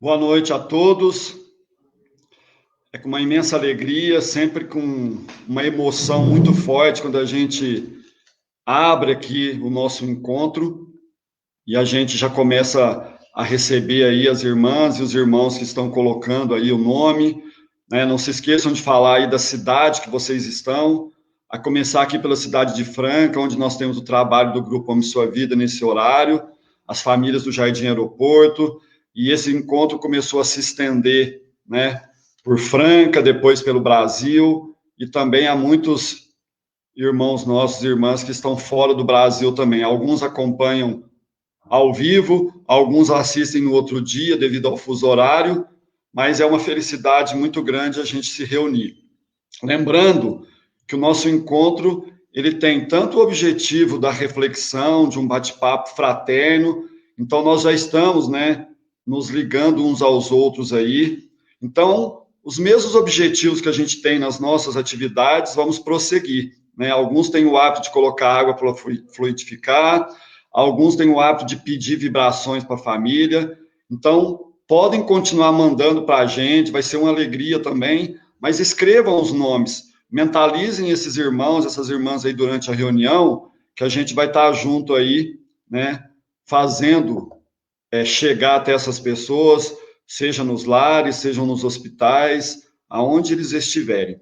Boa noite a todos. É com uma imensa alegria, sempre com uma emoção muito forte quando a gente abre aqui o nosso encontro e a gente já começa a receber aí as irmãs e os irmãos que estão colocando aí o nome, né? Não se esqueçam de falar aí da cidade que vocês estão, a começar aqui pela cidade de Franca, onde nós temos o trabalho do Grupo Ame Sua Vida nesse horário, as famílias do Jardim Aeroporto, e esse encontro começou a se estender, né, por Franca, depois pelo Brasil, e também há muitos irmãos nossos e irmãs que estão fora do Brasil também. Alguns acompanham ao vivo, alguns assistem no outro dia devido ao fuso horário, mas é uma felicidade muito grande a gente se reunir. Lembrando que o nosso encontro ele tem tanto o objetivo da reflexão, de um bate-papo fraterno, então nós já estamos, né, nos ligando uns aos outros aí. Então, os mesmos objetivos que a gente tem nas nossas atividades, vamos prosseguir, né? Alguns têm o hábito de colocar água para fluidificar, alguns têm o hábito de pedir vibrações para a família. Então, podem continuar mandando para a gente, vai ser uma alegria também, mas escrevam os nomes, mentalizem esses irmãos, essas irmãs aí durante a reunião, que a gente vai estar junto aí, né, fazendo chegar até essas pessoas, seja nos lares, sejam nos hospitais, aonde eles estiverem.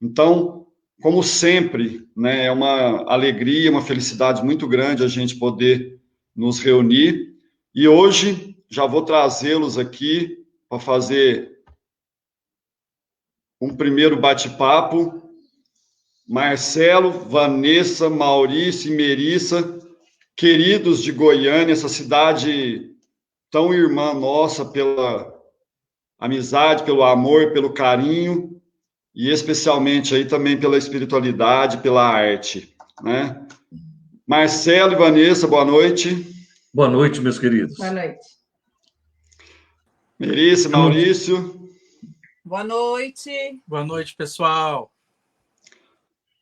Então, como sempre, né, é uma alegria, uma felicidade muito grande a gente poder nos reunir. E hoje já vou trazê-los aqui para fazer um primeiro bate-papo. Marcelo, Vanessa, Maurício e Melissa, queridos de Goiânia, essa cidade tão irmã nossa, pela amizade, pelo amor, pelo carinho, e especialmente aí também pela espiritualidade, pela arte, né? Marcelo e Vanessa, boa noite. Boa noite, meus queridos. Boa noite. Melissa, Maurício. Boa noite. Boa noite, pessoal.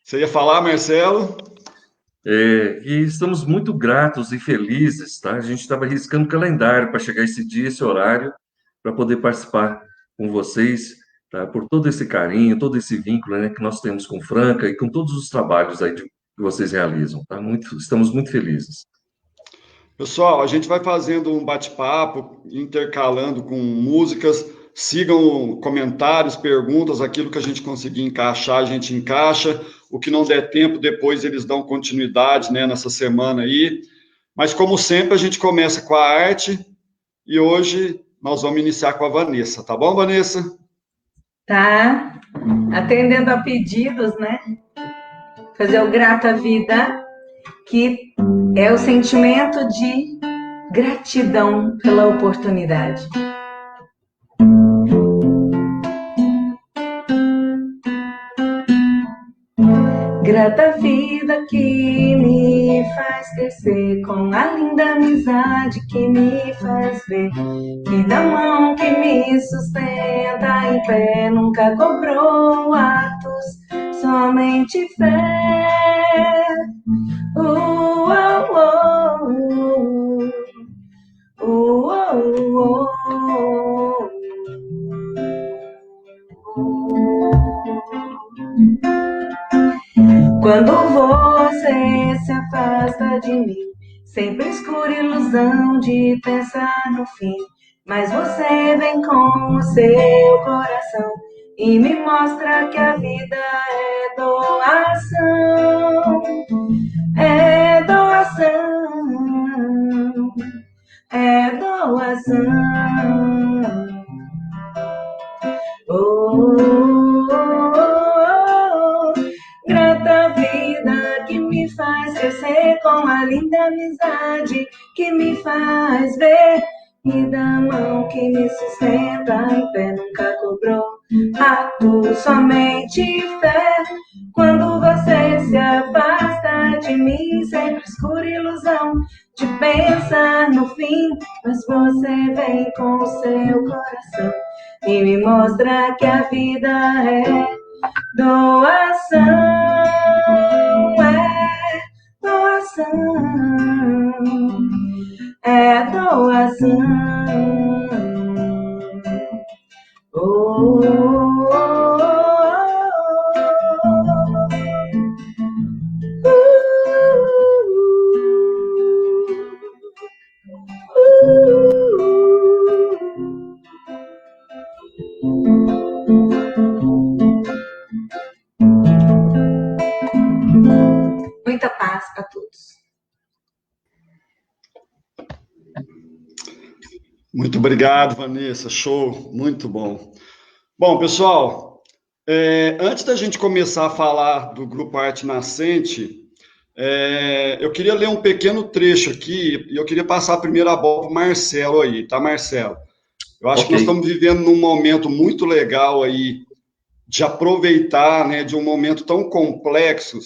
Você ia falar, Marcelo? E estamos muito gratos e felizes, tá? A gente estava riscando o calendário para chegar esse dia, esse horário, para poder participar com vocês, tá? Por todo esse carinho, todo esse vínculo, né, que nós temos com Franca e com todos os trabalhos aí que vocês realizam, tá? Estamos muito felizes. Pessoal, a gente vai fazendo um bate-papo, intercalando com músicas. Sigam comentários, perguntas, aquilo que a gente conseguir encaixar, a gente encaixa. O que não der tempo, depois eles dão continuidade, né, nessa semana aí. Mas, como sempre, a gente começa com a arte e hoje nós vamos iniciar com a Vanessa. Tá bom, Vanessa? Tá. Atendendo a pedidos, né? Fazer o Grata Vida, que é o sentimento de gratidão pela oportunidade. Grata vida que me faz crescer, com a linda amizade que me faz ver, que da mão que me sustenta em pé, nunca cobrou atos, somente fé. Oh, oh, oh, oh, oh, oh, Quando você se afasta de mim, sempre escura ilusão de pensar no fim, mas você vem com o seu coração e me mostra que a vida é doação, é doação, é doação. Oh, oh, oh, oh. Grata vida que me faz crescer, com a linda amizade que me faz ver, e da mão que me sustenta em pé, nunca cobrou ato, somente fé. Quando você se afasta de mim, sempre escura ilusão de pensar no fim, mas você vem com o seu coração e me mostra que a vida é doação, é doação, é doação. Oh, oh, muita paz para todos. Muito obrigado, Vanessa. Show, muito bom. Bom, pessoal, antes da gente começar a falar do Grupo Arte Nascente, eu queria ler um pequeno trecho aqui e eu queria passar primeiro a bola para o Marcelo aí, tá, Marcelo? Eu acho que nós estamos vivendo num momento muito legal aí de aproveitar, né, de um momento tão complexo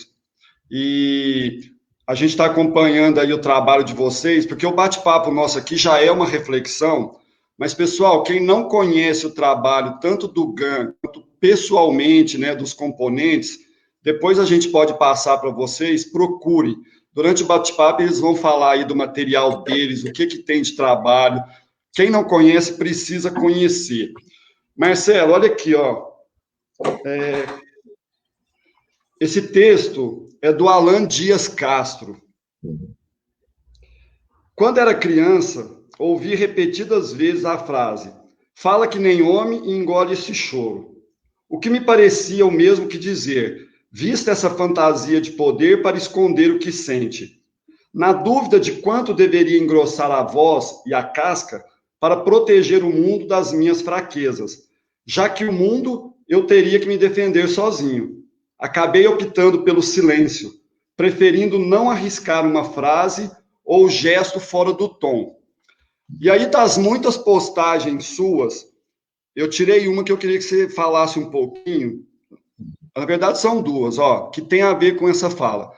e a gente está acompanhando aí o trabalho de vocês, porque o bate-papo nosso aqui já é uma reflexão, mas, pessoal, quem não conhece o trabalho tanto do GAN quanto pessoalmente, né, dos componentes, depois a gente pode passar para vocês, procure. Durante o bate-papo eles vão falar aí do material deles, o que tem de trabalho. Quem não conhece precisa conhecer. Marcelo, olha aqui, ó. Esse texto é do Alan Dias Castro. Quando era criança, ouvi repetidas vezes a frase: fala que nem homem e engole esse choro. O que me parecia o mesmo que dizer: vista essa fantasia de poder para esconder o que sente. Na dúvida de quanto deveria engrossar a voz e a casca para proteger o mundo das minhas fraquezas, já que o mundo eu teria que me defender sozinho. Acabei optando pelo silêncio, preferindo não arriscar uma frase ou gesto fora do tom. E aí, das muitas postagens suas, eu tirei uma que eu queria que você falasse um pouquinho. Na verdade, são duas, ó, que tem a ver com essa fala.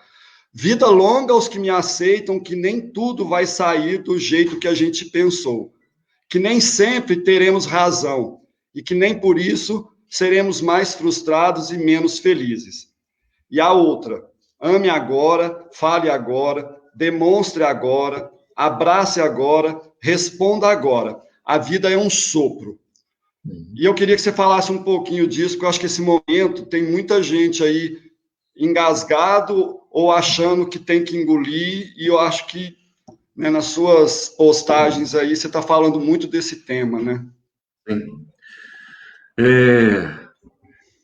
Vida longa aos que me aceitam, que nem tudo vai sair do jeito que a gente pensou. Que nem sempre teremos razão e que nem por isso seremos mais frustrados e menos felizes. E a outra, ame agora, fale agora, demonstre agora, abrace agora, responda agora. A vida é um sopro. E eu queria que você falasse um pouquinho disso, porque eu acho que esse momento tem muita gente aí engasgado ou achando que tem que engolir, e eu acho que, né, nas suas postagens aí você está falando muito desse tema, né? Sim.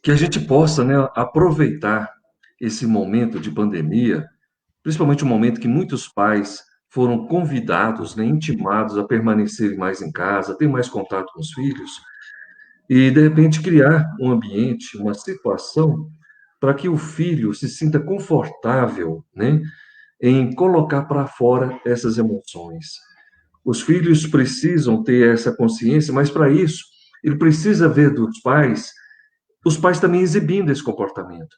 Que a gente possa, né, aproveitar esse momento de pandemia, principalmente o momento que muitos pais foram convidados, né, intimados a permanecerem mais em casa, ter mais contato com os filhos, e, de repente, criar um ambiente, uma situação para que o filho se sinta confortável, né, em colocar para fora essas emoções. Os filhos precisam ter essa consciência, mas, para isso, ele precisa ver dos pais, os pais também exibindo esse comportamento.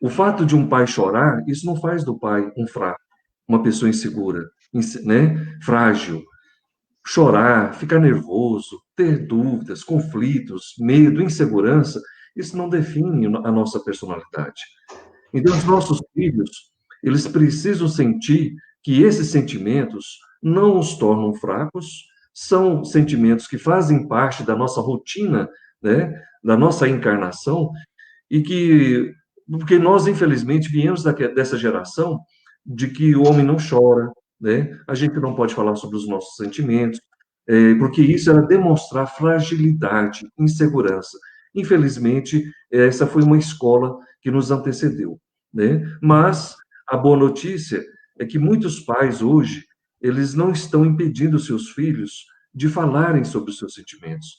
O fato de um pai chorar, isso não faz do pai um fraco, uma pessoa insegura, né, frágil. Chorar, ficar nervoso, ter dúvidas, conflitos, medo, insegurança, isso não define a nossa personalidade. Então, os nossos filhos, eles precisam sentir que esses sentimentos não os tornam fracos, são sentimentos que fazem parte da nossa rotina, né, da nossa encarnação, e que, porque nós, infelizmente, viemos dessa geração de que o homem não chora, né? A gente não pode falar sobre os nossos sentimentos, porque isso era demonstrar fragilidade, insegurança. Infelizmente, essa foi uma escola que nos antecedeu, né? Mas a boa notícia é que muitos pais hoje, eles não estão impedindo seus filhos de falarem sobre os seus sentimentos.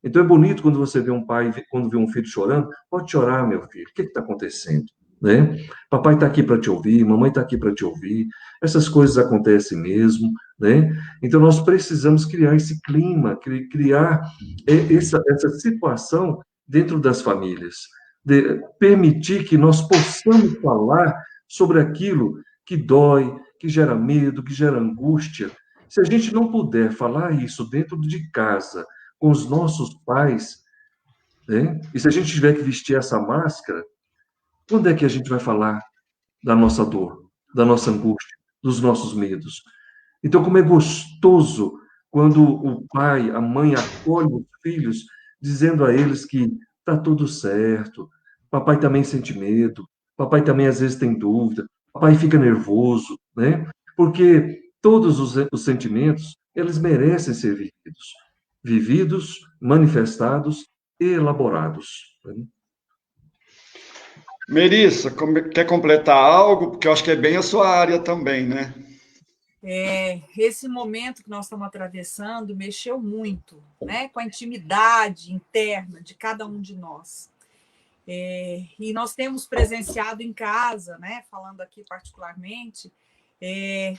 Então, é bonito quando você vê um pai, quando vê um filho chorando, pode chorar, meu filho, o que está acontecendo? Né? Papai está aqui para te ouvir, mamãe está aqui para te ouvir, essas coisas acontecem mesmo, né? Então, nós precisamos criar esse clima, criar essa situação dentro das famílias, permitir que nós possamos falar sobre aquilo que dói, que gera medo, que gera angústia. Se a gente não puder falar isso dentro de casa, com os nossos pais, né? E se a gente tiver que vestir essa máscara, quando é que a gente vai falar da nossa dor, da nossa angústia, dos nossos medos? Então, como é gostoso quando o pai, a mãe acolhe os filhos dizendo a eles que está tudo certo, papai também sente medo, papai também às vezes tem dúvida, papai fica nervoso, né? Porque todos os sentimentos, eles merecem ser vividos, manifestados e elaborados, né? Melissa, quer completar algo? Porque eu acho que é bem a sua área também, né? Esse momento que nós estamos atravessando mexeu muito, né, com a intimidade interna de cada um de nós. E nós temos presenciado em casa, né, falando aqui particularmente,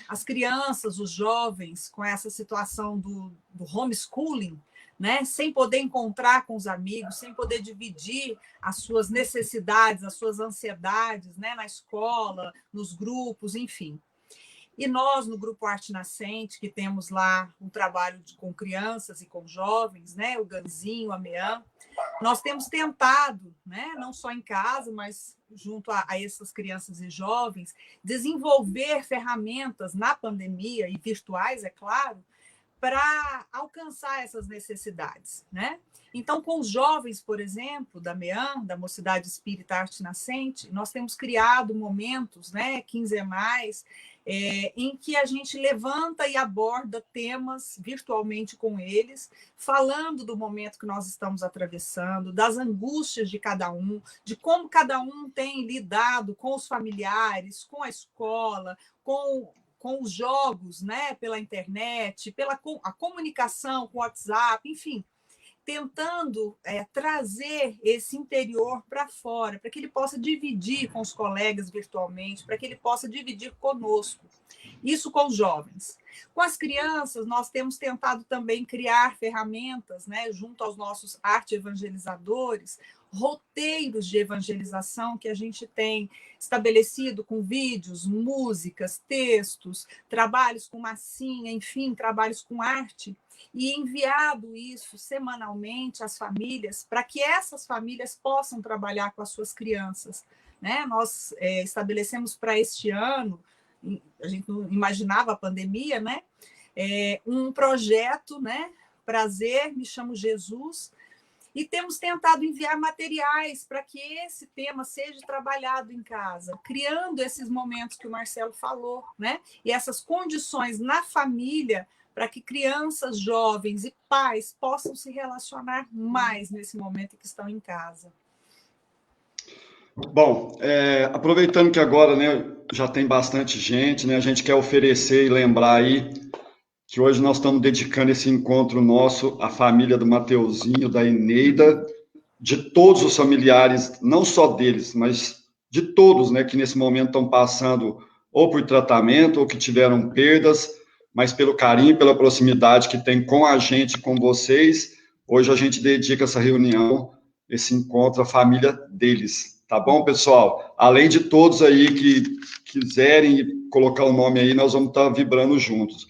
as crianças, os jovens, com essa situação do homeschooling, né, sem poder encontrar com os amigos, sem poder dividir as suas necessidades, as suas ansiedades, né, na escola, nos grupos, enfim. E nós, no Grupo Arte Nascente, que temos lá um trabalho com crianças e com jovens, né, o Ganzinho, a Mean, nós temos tentado, né, não só em casa, mas junto a essas crianças e jovens, desenvolver ferramentas na pandemia, e virtuais, é claro, para alcançar essas necessidades, né? Então, com os jovens, por exemplo, da MEAN, da Mocidade Espírita Arte Nascente, nós temos criado momentos, né, quinzenais, em que a gente levanta e aborda temas virtualmente com eles, falando do momento que nós estamos atravessando, das angústias de cada um, de como cada um tem lidado com os familiares, com a escola, com os jogos, né, pela internet, a comunicação com o WhatsApp, enfim, tentando trazer esse interior para fora, para que ele possa dividir com os colegas virtualmente, para que ele possa dividir conosco. Isso com os jovens. Com as crianças, nós temos tentado também criar ferramentas, né, junto aos nossos arte evangelizadores, roteiros de evangelização que a gente tem estabelecido com vídeos, músicas, textos, trabalhos com massinha, enfim, trabalhos com arte, e enviado isso semanalmente às famílias, para que essas famílias possam trabalhar com as suas crianças, né? Nós estabelecemos para este ano, a gente não imaginava a pandemia, né? Um projeto, né? Prazer, me chamo Jesus, e temos tentado enviar materiais para que esse tema seja trabalhado em casa, criando esses momentos que o Marcelo falou, né? E essas condições na família para que crianças, jovens e pais possam se relacionar mais nesse momento que estão em casa. Bom, aproveitando que agora, né, já tem bastante gente, né, a gente quer oferecer e lembrar aí que hoje nós estamos dedicando esse encontro nosso à família do Mateuzinho, da Eneida, de todos os familiares, não só deles, mas de todos, né, que nesse momento estão passando ou por tratamento ou que tiveram perdas, mas pelo carinho, pela proximidade que tem com a gente, com vocês, hoje a gente dedica essa reunião, esse encontro à família deles, tá bom, pessoal? Além de todos aí que quiserem colocar o nome aí, nós vamos estar vibrando juntos.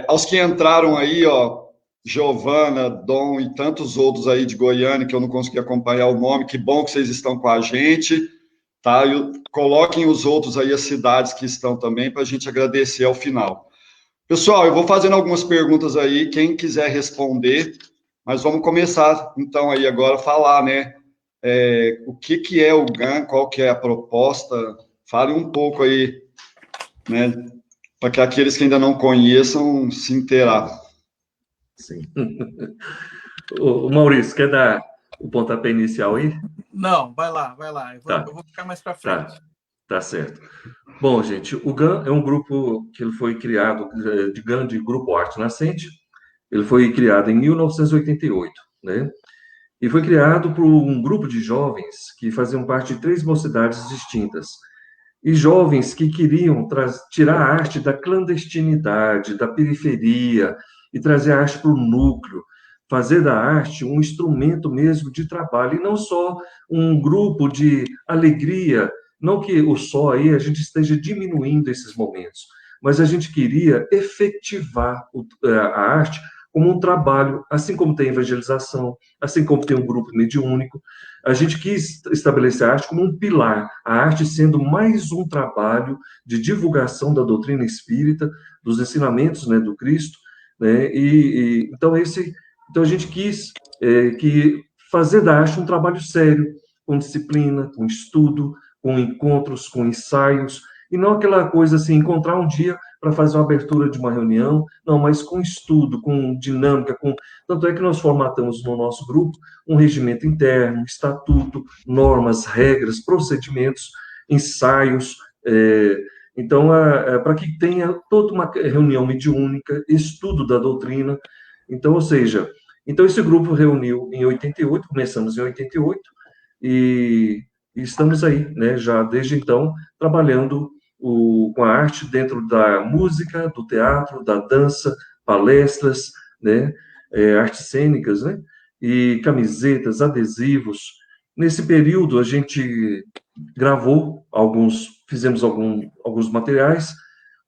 Aos que entraram aí, ó, Giovana, Dom e tantos outros aí de Goiânia, que eu não consegui acompanhar o nome, que bom que vocês estão com a gente, tá? Coloquem os outros aí, as cidades que estão também, para a gente agradecer ao final. Pessoal, eu vou fazendo algumas perguntas aí, quem quiser responder, mas vamos começar, então, aí agora a falar, né? O que é o GAN, qual que é a proposta? Fale um pouco aí, né? Para que aqueles que ainda não conheçam se inteirar. Sim. O Maurício, quer dar o pontapé inicial aí? Não, vai lá. Eu vou ficar mais para frente. Tá certo. Bom, gente, o GAN é um grupo que ele foi criado, de Grupo Arte Nascente. Ele foi criado em 1988, né? E foi criado por um grupo de jovens que faziam parte de 3 mocidades distintas. E jovens que queriam tirar a arte da clandestinidade, da periferia, e trazer a arte para o núcleo, fazer da arte um instrumento mesmo de trabalho, e não só um grupo de alegria, não que o só aí a gente esteja diminuindo esses momentos, mas a gente queria efetivar a arte como um trabalho, assim como tem evangelização, assim como tem um grupo mediúnico. A gente quis estabelecer a arte como um pilar, a arte sendo mais um trabalho de divulgação da doutrina espírita, dos ensinamentos, né, do Cristo, né? Então a gente quis que fazer da arte um trabalho sério, com disciplina, com estudo, com encontros, com ensaios, e não aquela coisa assim, encontrar um dia para fazer uma abertura de uma reunião, não, mas com estudo, com dinâmica, Tanto é que nós formatamos no nosso grupo um regimento interno, estatuto, normas, regras, procedimentos, ensaios, então, para que tenha toda uma reunião mediúnica, estudo da doutrina, então, ou seja, esse grupo reuniu em 88, começamos em 88, e estamos aí, né, já desde então, trabalhando com a arte dentro da música, do teatro, da dança, palestras, né, artes cênicas, né, e camisetas, adesivos. Nesse período, a gente gravou fizemos alguns materiais.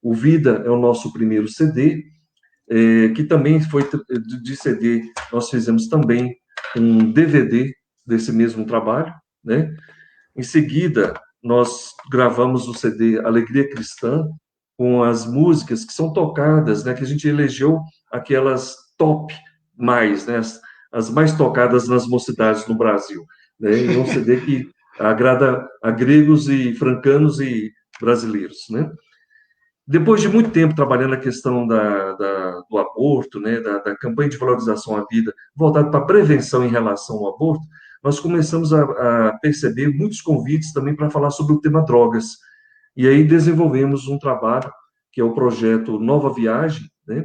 O Vida é o nosso primeiro CD, que também foi de CD, nós fizemos também um DVD desse mesmo trabalho, né? Em seguida, nós gravamos o CD Alegria Cristã, com as músicas que são tocadas, né, que a gente elegeu aquelas top mais, né, as mais tocadas nas mocidades no Brasil, né? É um CD que agrada a gregos e francanos e brasileiros, né? Depois de muito tempo trabalhando a questão do aborto, né, da campanha de valorização à vida, voltada para a prevenção em relação ao aborto, nós começamos a perceber muitos convites também para falar sobre o tema drogas. E aí desenvolvemos um trabalho, que é o projeto Nova Viagem, né,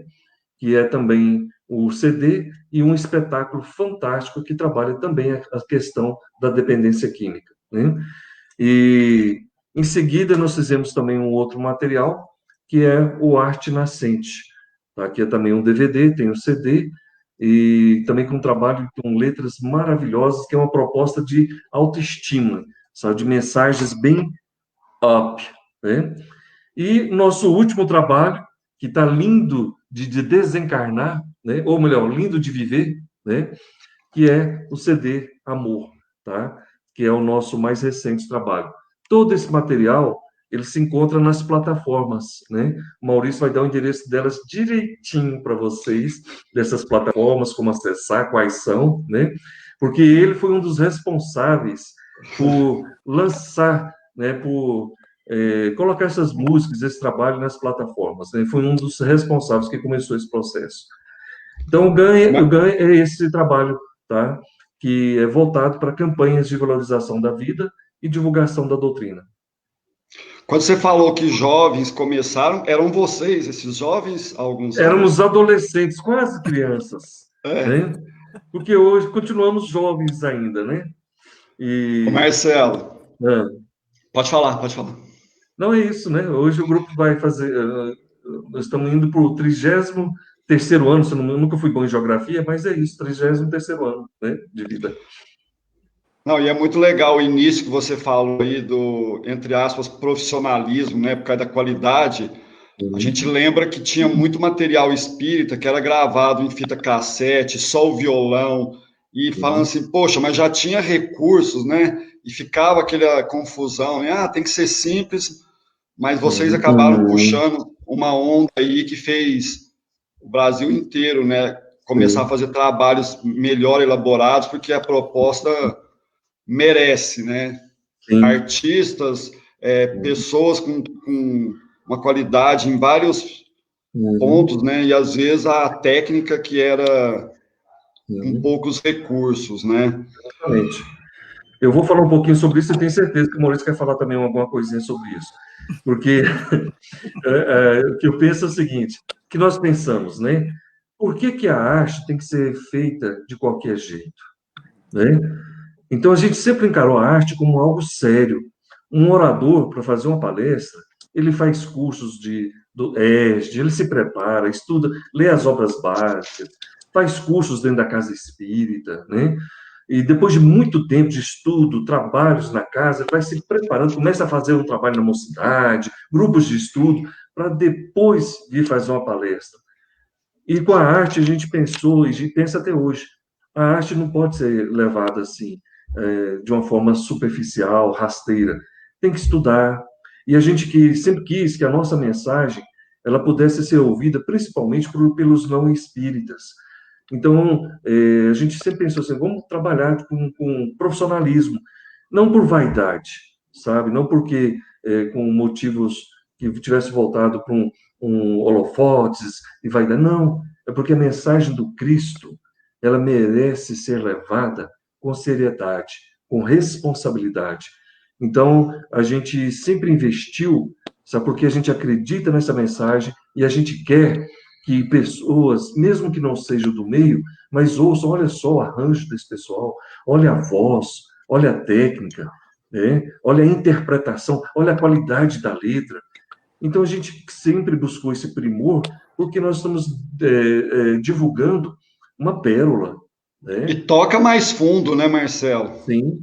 que é também o CD e um espetáculo fantástico que trabalha também a questão da dependência química, né? E, em seguida, nós fizemos também um outro material, que é o Arte Nascente. Tá? Aqui é também um DVD, tem um CD, e também com um trabalho com letras maravilhosas, que é uma proposta de autoestima, sabe? De mensagens bem up, né? E nosso último trabalho, que está lindo de desencarnar, né? Ou melhor, lindo de viver, né? Que é o CD Amor, tá? Que é o nosso mais recente trabalho. Todo esse material, ele se encontra nas plataformas, né? O Maurício vai dar o endereço delas direitinho para vocês, dessas plataformas, como acessar, quais são, né? Porque ele foi um dos responsáveis por lançar, né? Por colocar essas músicas, esse trabalho nas plataformas, né? Foi um dos responsáveis que começou esse processo. Então, o GAN é esse trabalho, tá? Que é voltado para campanhas de valorização da vida e divulgação da doutrina. Quando você falou que jovens começaram, eram vocês, esses jovens, alguns Éramos adolescentes, quase crianças, né? Porque hoje continuamos jovens ainda, né? Marcelo, pode falar. Não é isso, né? Hoje o grupo vai fazer... nós estamos indo para o 33º ano, eu nunca fui bom em geografia, mas é isso, 33º ano, né, de vida. Não, e é muito legal o início que você falou aí do, entre aspas, profissionalismo, né, por causa da qualidade. A gente lembra que tinha muito material espírita que era gravado em fita cassete, só o violão, e falando assim, poxa, mas já tinha recursos, né? E ficava aquela confusão, né? Tem que ser simples, mas vocês acabaram puxando uma onda aí que fez o Brasil inteiro, né, começar a fazer trabalhos melhor elaborados, porque a proposta merece, né? Sim. Artistas, pessoas com uma qualidade em vários pontos, né? E às vezes a técnica que era com poucos recursos, né? Exatamente. Eu vou falar um pouquinho sobre isso e tenho certeza que o Maurício quer falar também alguma coisinha sobre isso. Porque o que eu penso é o seguinte, que nós pensamos, né? Por que a arte tem que ser feita de qualquer jeito? Né? Então, a gente sempre encarou a arte como algo sério. Um orador, para fazer uma palestra, ele faz cursos do ESD, ele se prepara, estuda, lê as obras básicas, faz cursos dentro da casa espírita, né? E depois de muito tempo de estudo, trabalhos na casa, vai se preparando, começa a fazer um trabalho na mocidade, grupos de estudo, para depois vir fazer uma palestra. E com a arte a gente pensou, e pensa até hoje, a arte não pode ser levada assim, de uma forma superficial, rasteira. Tem que estudar. E a gente sempre quis que a nossa mensagem ela pudesse ser ouvida principalmente pelos não espíritas. Então, a gente sempre pensou assim, vamos trabalhar com profissionalismo, não por vaidade, sabe? Não porque com motivos que tivesse voltado para holofotes e vaidade, não. É porque a mensagem do Cristo, ela merece ser levada com seriedade, com responsabilidade. Então, a gente sempre investiu, sabe? Porque a gente acredita nessa mensagem e a gente quer que pessoas, mesmo que não sejam do meio, mas ouçam, olha só o arranjo desse pessoal, olha a voz, olha a técnica, né? Olha a interpretação, olha a qualidade da letra. Então a gente sempre buscou esse primor, porque nós estamos divulgando uma pérola, né? E toca mais fundo, né, Marcelo? Sim,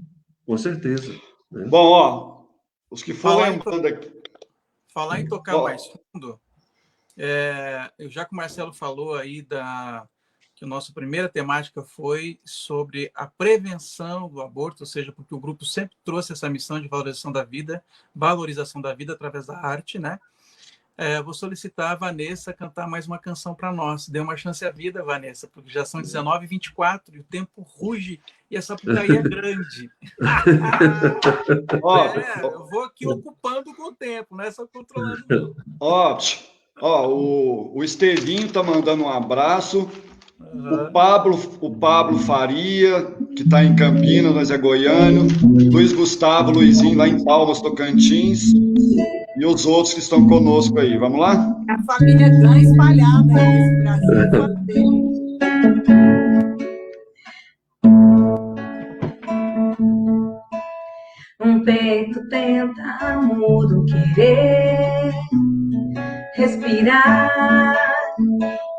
com certeza. Né? Bom, ó, os que for lembrando aqui... Falar em tocar mais fundo, já que o Marcelo falou aí que a nossa primeira temática foi sobre a prevenção do aborto, ou seja, porque o grupo sempre trouxe essa missão de valorização da vida através da arte, né? Vou solicitar a Vanessa cantar mais uma canção para nós. Dê uma chance à vida, Vanessa, porque já são 19h24 e o tempo ruge e essa Sapucaí é grande. Eu vou aqui ocupando com o tempo, não é só controlando, não. O Estevinho tá mandando um abraço. Uhum. O Pablo Faria, que está em Campinas, nós é goiano. Luiz Gustavo, Luizinho, lá em Palmas, Tocantins. E os outros que estão conosco aí. Vamos lá? A família Gã espalhada aí nesse Brasil fora dele. Um peito tenta mudo querer respirar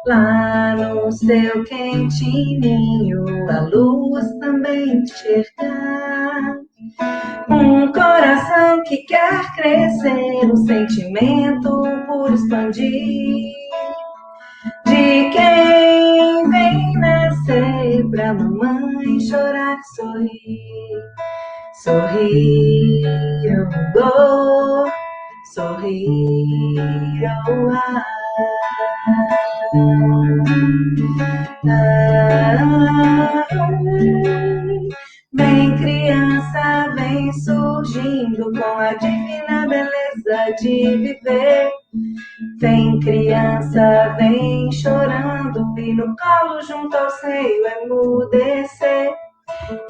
lá no seu quentinho, a luz também enxergar. Um coração que quer crescer, um sentimento por expandir, de quem vem nascer pra mamãe chorar e sorrir. Sorrir, oh, sorrir, oh, Vem criança, vem surgindo com a divina beleza de viver. Vem criança, vem chorando e no colo junto ao seio emudecer.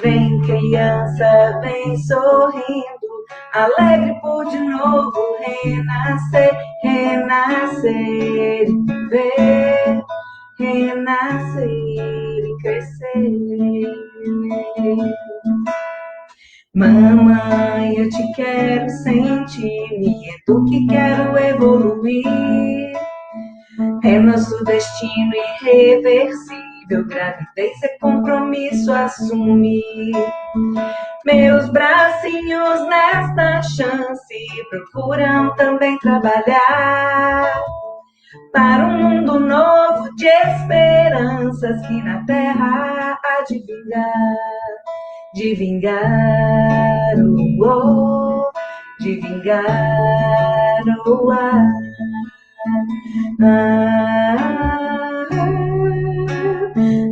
Vem criança, vem sorrindo, alegre por de novo renascer, renascer e viver, renascer e crescer. Mamãe, eu te quero sentir, me eduque, quero evoluir. É nosso destino irreversível, gravidez é compromisso assumir. Meus bracinhos nesta chance procuram também trabalhar para um mundo novo de esperanças que na terra há de vingar, de vingar o ar.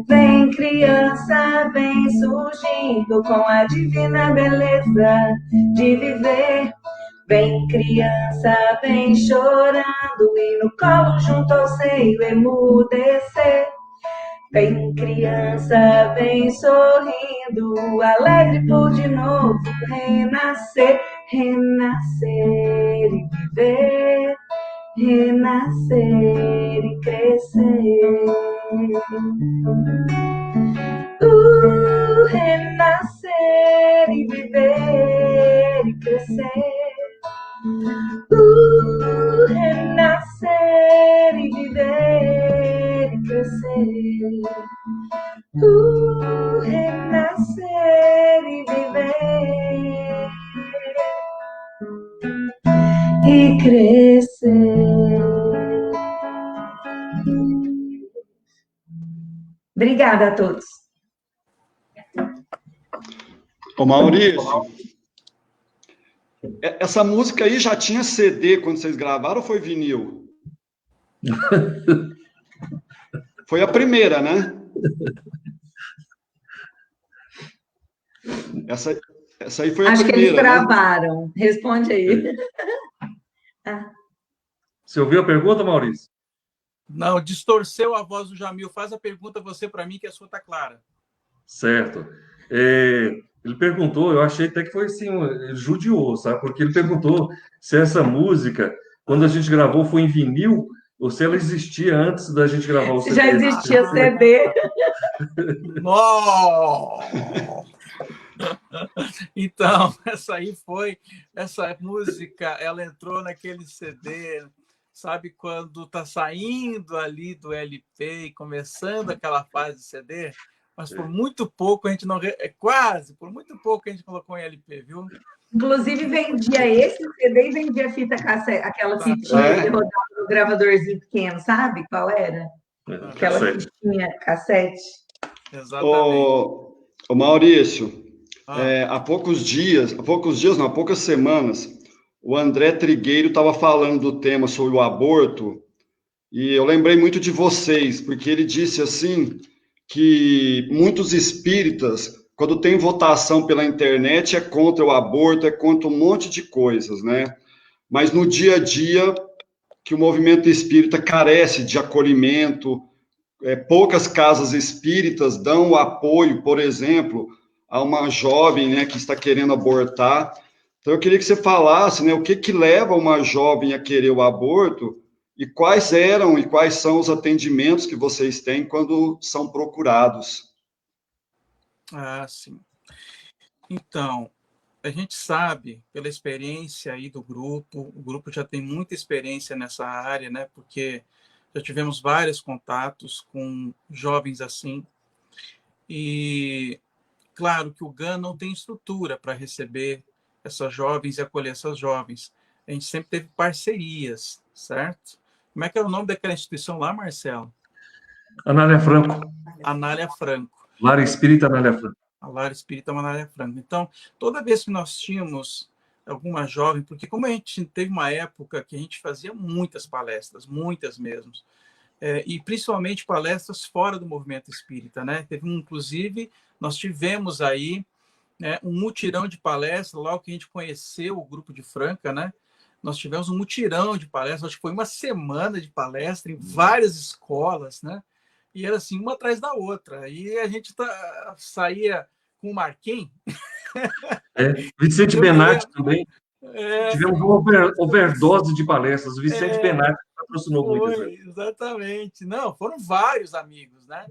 Vem criança, vem surgindo com a divina beleza de viver. Vem criança, vem chorando e no colo junto ao seio emudecer. Vem criança, vem sorrindo, alegre por de novo renascer, renascer e viver, renascer e crescer. Renascer e viver e crescer. Renascer e viver e crescer. Renascer e viver e crescer. Obrigada a todos. Ô Maurício, essa música aí já tinha CD quando vocês gravaram ou foi vinil? Foi a primeira, né? Essa aí foi a Acho que eles primeira, né? travaram. Responde aí. Você ouviu a pergunta, Maurício? Não, distorceu a voz do Jamil. Faz a pergunta você para mim, que a sua está clara. Certo. Ele perguntou, eu achei até que foi assim, ele judiou, sabe? Porque ele perguntou se essa música, quando a gente gravou, foi em vinil ou se ela existia antes da gente gravar o Se CD. já existia CD. Nossa! Então, essa música, ela entrou naquele CD, sabe, quando está saindo ali do LP e começando aquela fase de CD, mas por muito pouco a gente não... por muito pouco a gente colocou em LP, viu? Inclusive, vendia esse CD e vendia fita cassete, aquela fitinha que rodava no gravadorzinho pequeno, sabe qual era? Aquela fitinha cassete. Exatamente. Ô Maurício, há poucos dias, não, há poucas semanas, o André Trigueiro estava falando do tema sobre o aborto, e eu lembrei muito de vocês, porque ele disse assim que muitos espíritas, quando tem votação pela internet, é contra o aborto, é contra um monte de coisas, né? Mas no dia a dia, que o movimento espírita carece de acolhimento, poucas casas espíritas dão o apoio, por exemplo, a uma jovem, né, que está querendo abortar. Então, eu queria que você falasse, né, o que leva uma jovem a querer o aborto e quais eram e quais são os atendimentos que vocês têm quando são procurados. Ah, sim. Então, a gente sabe, pela experiência aí do grupo, o grupo já tem muita experiência nessa área, né? Porque já tivemos vários contatos com jovens assim. E claro que o GAN não tem estrutura para receber essas jovens e acolher essas jovens. A gente sempre teve parcerias, certo? Como é que é o nome daquela instituição lá, Marcelo? Anália Franco. Anália Franco. Lar Espírita Anália Franco. A Lar Espírita Anália Franco. Então, toda vez que nós tínhamos alguma jovem, porque como a gente teve uma época que a gente fazia muitas palestras, muitas mesmo, e principalmente palestras fora do movimento espírita, né? Inclusive, nós tivemos aí, né, um mutirão de palestras, logo que a gente conheceu o grupo de Franca, né? Nós tivemos um mutirão de palestras, acho que foi uma semana de palestra em várias escolas, né? E era assim, uma atrás da outra. E a gente saía com o Marquinhos. Vicente Benatti também. Tivemos uma overdose de palestras. O Vicente Benatti patrocinou muitas vezes. Exatamente. Não, foram vários amigos, né?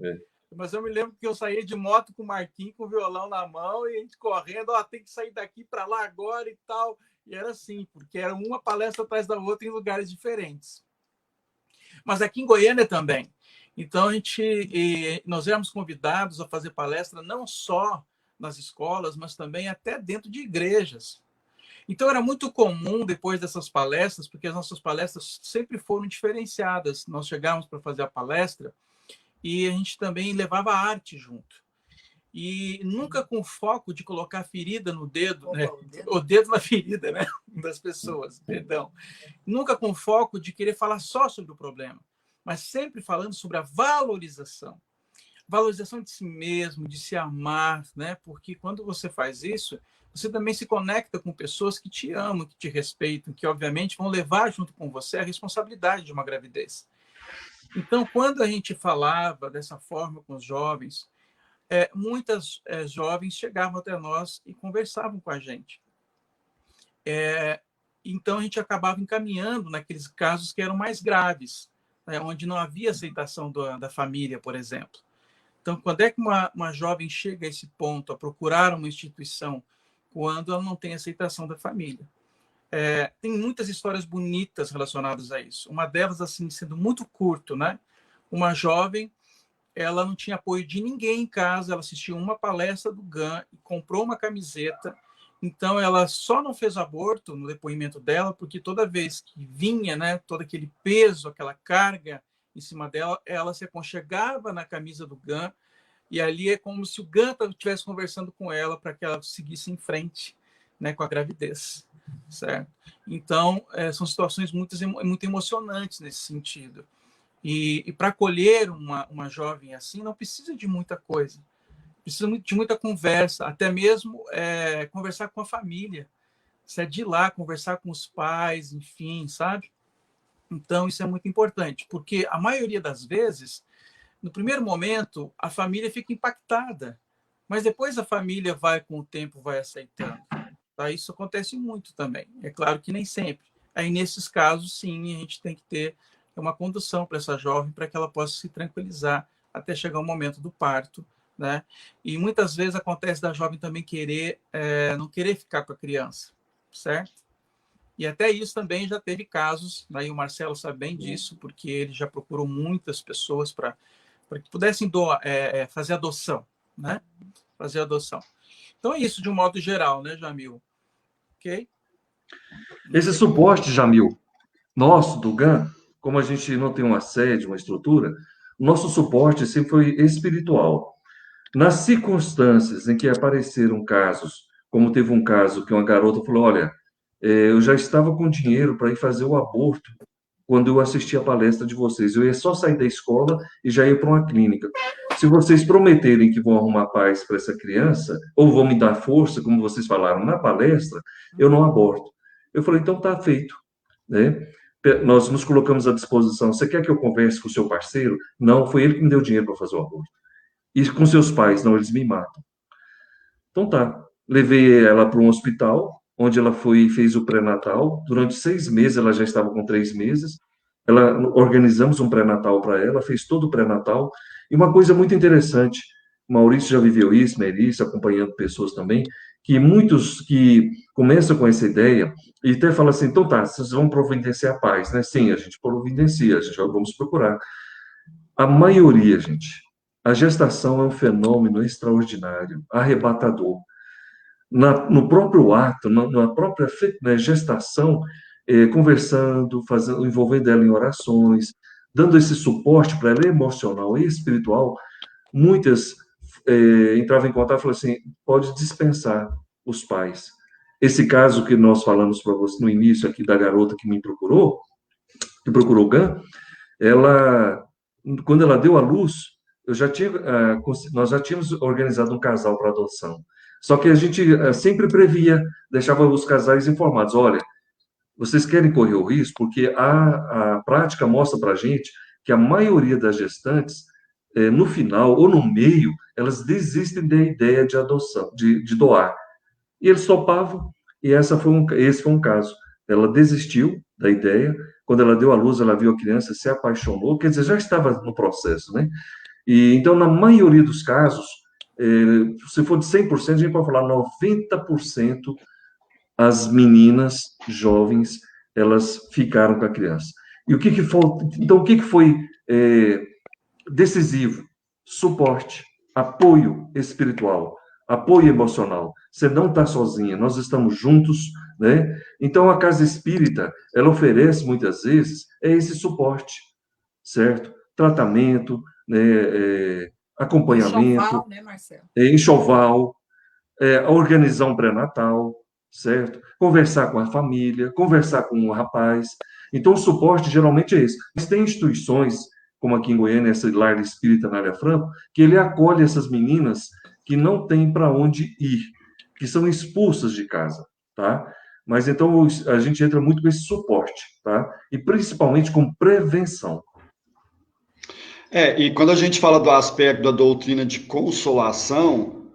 Mas eu me lembro que eu saía de moto com o Marquinhos, com o violão na mão, e a gente correndo, tem que sair daqui para lá agora e tal. E era assim, porque era uma palestra atrás da outra em lugares diferentes. Mas aqui em Goiânia também. Então, nós éramos convidados a fazer palestra não só nas escolas, mas também até dentro de igrejas. Então, era muito comum, depois dessas palestras, porque as nossas palestras sempre foram diferenciadas. Nós chegávamos para fazer a palestra e a gente também levava arte junto. E nunca com foco de colocar ferida no dedo, né? O dedo na ferida, né? Das pessoas, perdão. Nunca com foco de querer falar só sobre o problema, mas sempre falando sobre a valorização. Valorização de si mesmo, de se amar, né? Porque quando você faz isso, você também se conecta com pessoas que te amam, que te respeitam, que obviamente vão levar junto com você a responsabilidade de uma gravidez. Então, quando a gente falava dessa forma com os jovens, muitas jovens chegavam até nós e conversavam com a gente. Então, a gente acabava encaminhando naqueles casos que eram mais graves, né, onde não havia aceitação da família, por exemplo. Então, quando é que uma jovem chega a esse ponto, a procurar uma instituição, quando ela não tem aceitação da família? Tem muitas histórias bonitas relacionadas a isso. Uma delas, assim, sendo muito curto, né? Uma jovem, ela não tinha apoio de ninguém em casa, ela assistiu uma palestra do GAN e comprou uma camiseta. Então, ela só não fez aborto no depoimento dela, porque toda vez que vinha, né, todo aquele peso, aquela carga em cima dela, ela se aconchegava na camisa do GAN, e ali é como se o GAN estivesse conversando com ela para que ela seguisse em frente, né, com a gravidez, certo? Então, são situações muito emocionantes nesse sentido. E para acolher uma jovem assim, não precisa de muita coisa. Precisa de muita conversa, até mesmo conversar com a família. Você é de ir lá, conversar com os pais, enfim, sabe? Então, isso é muito importante, porque a maioria das vezes, no primeiro momento, a família fica impactada, mas depois a família vai, com o tempo, vai aceitando. Tá? Isso acontece muito também. É claro que nem sempre. Aí, nesses casos, sim, a gente tem que ter uma condução para essa jovem, para que ela possa se tranquilizar até chegar o momento do parto, né? E muitas vezes acontece da jovem também não querer ficar com a criança, certo? E até isso também já teve casos, né? E o Marcelo sabe bem disso, porque ele já procurou muitas pessoas para que pudessem fazer adoção, né? Fazer adoção. Então é isso de um modo geral, né, Jamil? Ok? Esse suporte, Jamil, nosso, do GAN, como a gente não tem uma sede, uma estrutura, o nosso suporte sempre foi espiritual. Nas circunstâncias em que apareceram casos, como teve um caso que uma garota falou, olha, eu já estava com dinheiro para ir fazer o aborto quando eu assisti a palestra de vocês. Eu ia só sair da escola e já ia para uma clínica. Se vocês prometerem que vão arrumar paz para essa criança, ou vão me dar força, como vocês falaram na palestra, eu não aborto. Eu falei, então tá feito, né? Nós nos colocamos à disposição. Você quer que eu converse com o seu parceiro? Não, foi ele que me deu dinheiro para fazer o aborto. E com seus pais? Não, eles me matam. Então tá. Levei ela para um hospital, onde ela foi e fez o pré-natal. Durante 6 meses, ela já estava com 3 meses. Organizamos um pré-natal para ela, fez todo o pré-natal. E uma coisa muito interessante, Maurício já viveu isso, Melissa, acompanhando pessoas também, que muitos que começam com essa ideia e até falam assim, então tá, vocês vão providenciar a paz, né? Sim, a gente providencia, a gente vamos procurar. A maioria, gente, a gestação é um fenômeno extraordinário, arrebatador. No próprio ato, na própria gestação, conversando, envolvendo ela em orações, dando esse suporte para ela emocional e espiritual, muitas entravam em contato e falavam assim, pode dispensar os pais. Esse caso que nós falamos para você no início aqui da garota que procurou o GAN, quando ela deu à luz, nós já tínhamos organizado um casal para adoção. Só que a gente sempre previa, deixava os casais informados. Olha, vocês querem correr o risco? Porque a prática mostra para a gente que a maioria das gestantes, no final ou no meio, elas desistem da ideia de adoção, de doar. E eles topavam, e esse foi um caso. Ela desistiu da ideia. Quando ela deu à luz, ela viu a criança, se apaixonou, quer dizer, já estava no processo, né? E, então, na maioria dos casos, se for de 100%, a gente pode falar 90% as meninas jovens, elas ficaram com a criança. E o que foi decisivo? Suporte, apoio espiritual, apoio emocional. Você não está sozinha, nós estamos juntos, né? Então, a casa espírita, ela oferece, muitas vezes, esse suporte, certo? Tratamento, né, acompanhamento. Enxoval, né, Marcelo? Enxoval, organizar um pré-natal, certo? Conversar com a família, conversar com o rapaz. Então, o suporte geralmente é esse. Mas tem instituições, como aqui em Goiânia, essa Lar Espírita na Área Franco, que ele acolhe essas meninas que não têm para onde ir, que são expulsas de casa, tá? Mas então a gente entra muito com esse suporte, tá? E principalmente com prevenção. E quando a gente fala do aspecto da doutrina de consolação,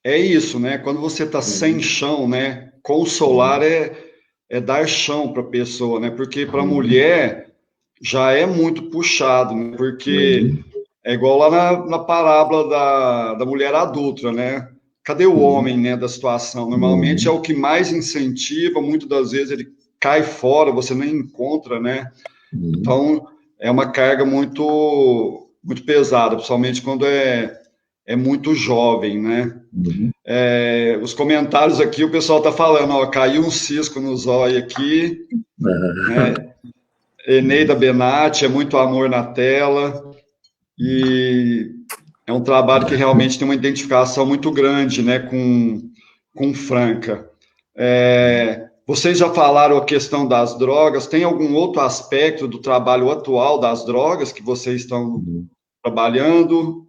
é isso, né? Quando você está sem chão, né? Consolar é dar chão para a pessoa, né? Porque para a mulher já é muito puxado, né? Porque é igual lá na parábola da mulher adulta, né? Cadê o homem, né, da situação? Normalmente é o que mais incentiva, muitas das vezes ele cai fora, você nem encontra, né? Então, é uma carga muito, muito pesada, principalmente quando é muito jovem, né? Os comentários aqui, o pessoal tá falando, ó, caiu um cisco no zóio aqui, né? Eneida Benatti, é muito amor na tela, e é um trabalho que realmente tem uma identificação muito grande, né, com Franca. Vocês já falaram a questão das drogas, tem algum outro aspecto do trabalho atual das drogas que vocês estão trabalhando?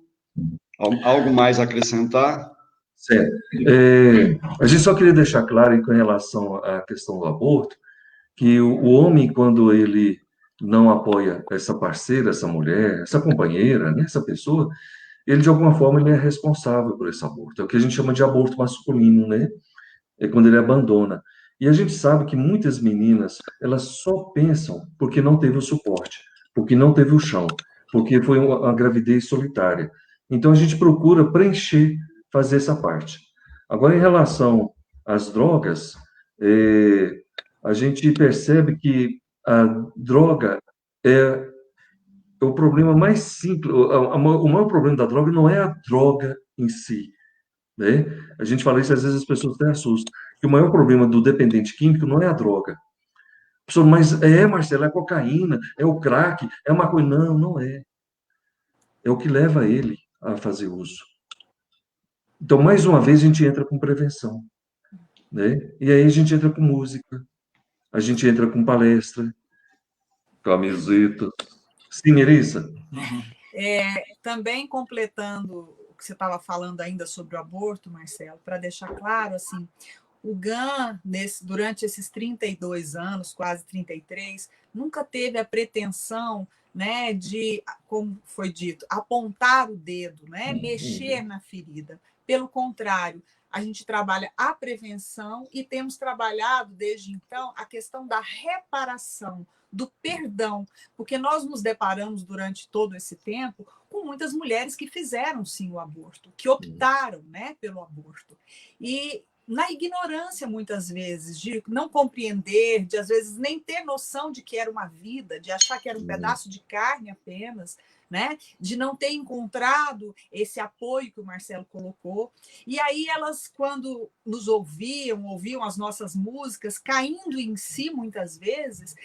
Algo mais a acrescentar? Certo. A gente só queria deixar claro aí com relação à questão do aborto, que o homem, quando ele não apoia essa parceira, essa mulher, essa companheira, né, essa pessoa, ele, de alguma forma, ele é responsável por esse aborto. É o que a gente chama de aborto masculino, né? É quando ele abandona. E a gente sabe que muitas meninas, elas só pensam porque não teve o suporte, porque não teve o chão, porque foi uma gravidez solitária. Então, a gente procura preencher, fazer essa parte. Agora, em relação às drogas, a gente percebe que a droga é o problema mais simples, o maior problema da droga não é a droga em si, né? A gente fala isso, às vezes as pessoas até assustam, que o maior problema do dependente químico não é a droga. A pessoa, mas Marcelo, é a cocaína, é o crack, é a maconha. Não, não é. É o que leva ele a fazer uso. Então, mais uma vez, a gente entra com prevenção, né? E aí a gente entra com música, a gente entra com palestra, camiseta. Sim, Melissa? Também completando o que você estava falando ainda sobre o aborto, Marcelo, para deixar claro, assim, o GAN, durante esses 32 anos, quase 33, nunca teve a pretensão, né, de, como foi dito, apontar o dedo, né, mexer na ferida. Pelo contrário, a gente trabalha a prevenção e temos trabalhado, desde então, a questão da reparação, do perdão, porque nós nos deparamos durante todo esse tempo com muitas mulheres que fizeram, sim, o aborto, que optaram, né, pelo aborto. E na ignorância, muitas vezes, de não compreender, de às vezes nem ter noção de que era uma vida, de achar que era um pedaço de carne apenas, né? De não ter encontrado esse apoio que o Marcelo colocou. E aí elas, quando nos ouviam as nossas músicas, caindo em si muitas vezes,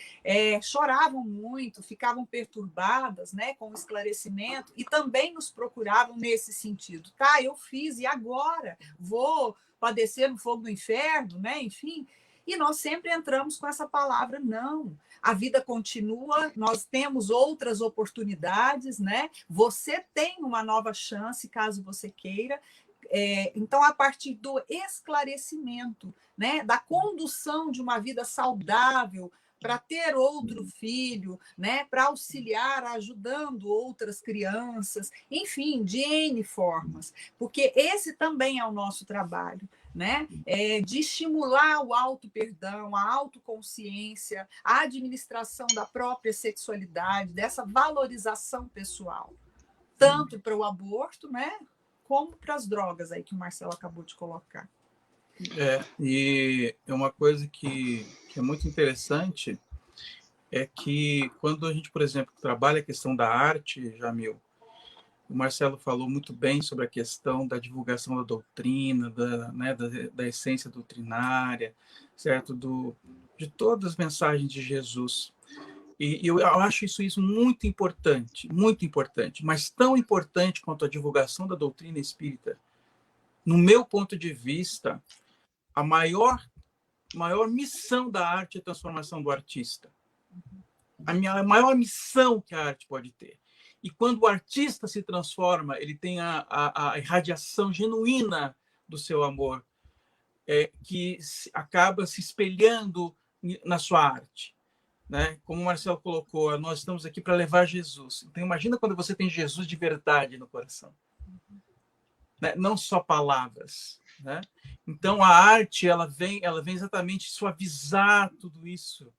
choravam muito, ficavam perturbadas, né, com o esclarecimento, e também nos procuravam nesse sentido. Tá, eu fiz, e agora? Vou padecer no fogo do inferno, né? Enfim, e nós sempre entramos com essa palavra, não. A vida continua, nós temos outras oportunidades, né? Você tem uma nova chance, caso você queira. Então, a partir do esclarecimento, né? Da condução de uma vida saudável, para ter outro filho, né? Para auxiliar, ajudando outras crianças, enfim, de N formas, porque esse também é o nosso trabalho, né? De estimular o auto-perdão, a autoconsciência, a administração da própria sexualidade, dessa valorização pessoal, tanto para o aborto, né? Como para as drogas aí que o Marcelo acabou de colocar. E é uma coisa que é muito interessante, é que quando a gente, por exemplo, trabalha a questão da arte, Jamil, o Marcelo falou muito bem sobre a questão da divulgação da doutrina, da essência doutrinária, certo? De todas as mensagens de Jesus. E eu acho isso muito importante, mas tão importante quanto a divulgação da doutrina espírita. No meu ponto de vista, a maior missão da arte é a transformação do artista. A maior missão que a arte pode ter. E quando o artista se transforma, ele tem a irradiação genuína do seu amor, que acaba se espelhando na sua arte. Né? Como o Marcelo colocou, nós estamos aqui para levar Jesus. Então, imagina quando você tem Jesus de verdade no coração. Né? Não só palavras. Né? Então, a arte ela vem exatamente suavizar tudo isso.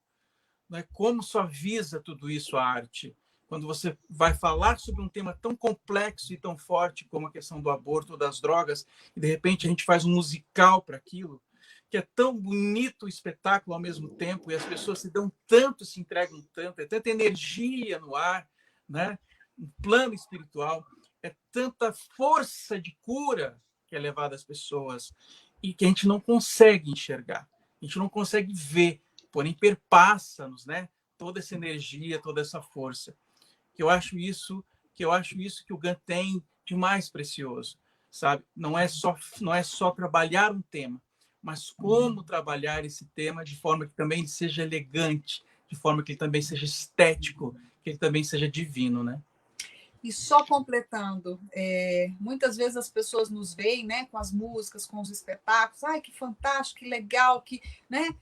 Né? Como suaviza tudo isso a arte? Quando você vai falar sobre um tema tão complexo e tão forte como a questão do aborto ou das drogas, e de repente a gente faz um musical para aquilo, que é tão bonito o espetáculo ao mesmo tempo, e as pessoas se dão tanto, se entregam tanto, é tanta energia no ar, né? Um plano espiritual, é tanta força de cura que é levada às pessoas, e que a gente não consegue enxergar, a gente não consegue ver, porém perpassa-nos, né? Toda essa energia, toda essa força. Que eu acho isso que o GAN tem de mais precioso, sabe? Não é só trabalhar um tema, mas como trabalhar esse tema de forma que também seja elegante, de forma que ele também seja estético, que ele também seja divino, né? E só completando, muitas vezes as pessoas nos veem, né, com as músicas, com os espetáculos, ai, que fantástico, que legal, que, né?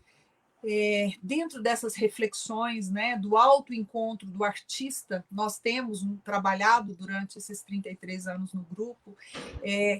Dentro dessas reflexões, né, do autoencontro do artista, nós temos trabalhado durante esses 33 anos no grupo,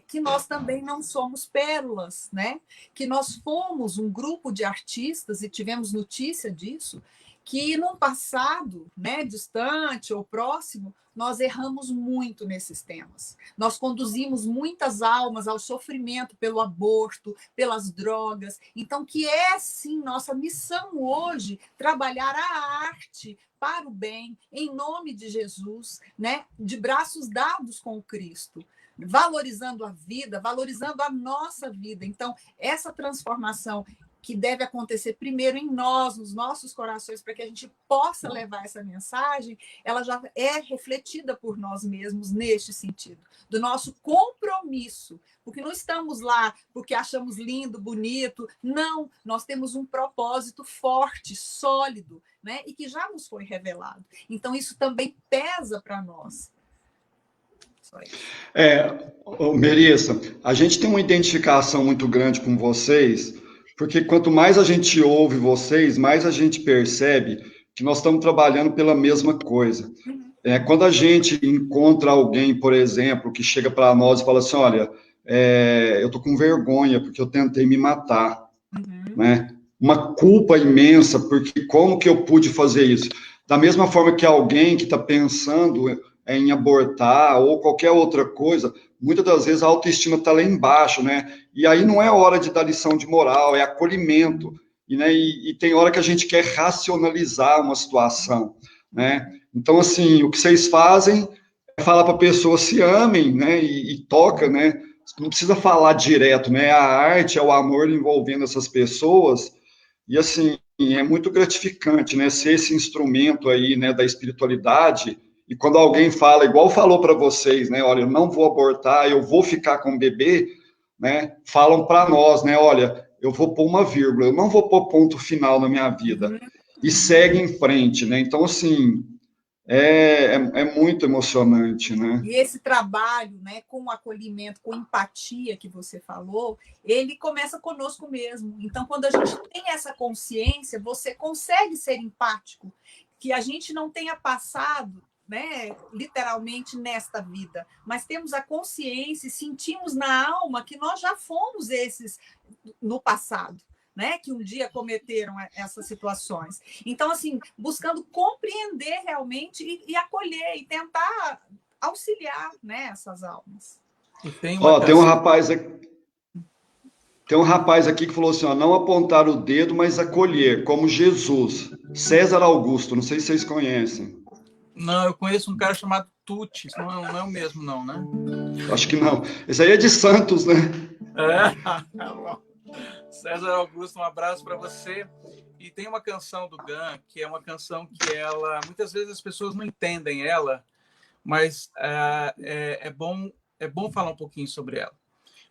que nós também não somos pérolas, né? Que nós fomos um grupo de artistas, e tivemos notícia disso, que no passado, né, distante ou próximo, nós erramos muito nesses temas. Nós conduzimos muitas almas ao sofrimento pelo aborto, pelas drogas. Então, que é, sim, nossa missão hoje, trabalhar a arte para o bem, em nome de Jesus, né, de braços dados com o Cristo, valorizando a vida, valorizando a nossa vida. Então, essa transformação que deve acontecer primeiro em nós, nos nossos corações, para que a gente possa levar essa mensagem, ela já é refletida por nós mesmos neste sentido, do nosso compromisso, porque não estamos lá porque achamos lindo, bonito, não, nós temos um propósito forte, sólido, né? E que já nos foi revelado. Então, isso também pesa para nós. Só isso. Melissa, a gente tem uma identificação muito grande com vocês, porque quanto mais a gente ouve vocês, mais a gente percebe que nós estamos trabalhando pela mesma coisa. Quando a gente encontra alguém, por exemplo, que chega para nós e fala assim, olha, eu estou com vergonha porque eu tentei me matar, né? Uma culpa imensa, porque como que eu pude fazer isso? Da mesma forma que alguém que está pensando em abortar ou qualquer outra coisa, muitas das vezes a autoestima está lá embaixo, né? E aí não é hora de dar lição de moral, é acolhimento. E tem hora que a gente quer racionalizar uma situação, né? Então, assim, o que vocês fazem é falar para a pessoa se amem, né? E toca, né? Não precisa falar direto, né? A arte é o amor envolvendo essas pessoas. E, assim, é muito gratificante, né? Ser esse instrumento aí, né? Da espiritualidade. E quando alguém fala, igual falou para vocês, né? Olha, eu não vou abortar, eu vou ficar com o bebê, né? Falam para nós, né? Olha, eu vou pôr uma vírgula, eu não vou pôr ponto final na minha vida. E segue em frente, né? Então, assim, é muito emocionante, né? E esse trabalho, né, com o acolhimento, com empatia que você falou, ele começa conosco mesmo. Então, quando a gente tem essa consciência, você consegue ser empático, que a gente não tenha passado, né, literalmente nesta vida, mas temos a consciência e sentimos na alma que nós já fomos esses no passado, né, que um dia cometeram essas situações. Então, assim, buscando compreender realmente e acolher e tentar auxiliar, né, essas almas. Tem um rapaz aqui que falou assim, ó, não apontar o dedo, mas acolher, como Jesus. César Augusto, não sei se vocês conhecem. Não, eu conheço um cara chamado Tuti, não é o mesmo, não, né? Acho que não. Esse aí é de Santos, né? César Augusto, um abraço para você. E tem uma canção do Gun, que é uma canção que ela... Muitas vezes as pessoas não entendem ela, mas é bom falar um pouquinho sobre ela.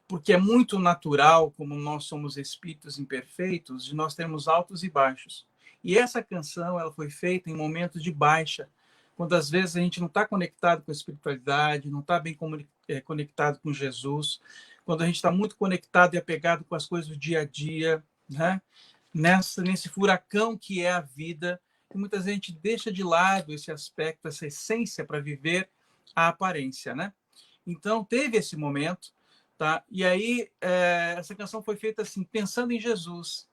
Porque é muito natural, como nós somos espíritos imperfeitos, de nós termos altos e baixos. E essa canção ela foi feita em momentos de baixa, quando às vezes a gente não está conectado com a espiritualidade, não está bem conectado com Jesus, quando a gente está muito conectado e apegado com as coisas do dia a dia, né? Nesse furacão que é a vida, e muitas vezes a gente deixa de lado esse aspecto, essa essência para viver a aparência, né? Então, teve esse momento, tá? E aí, essa canção foi feita assim, pensando em Jesus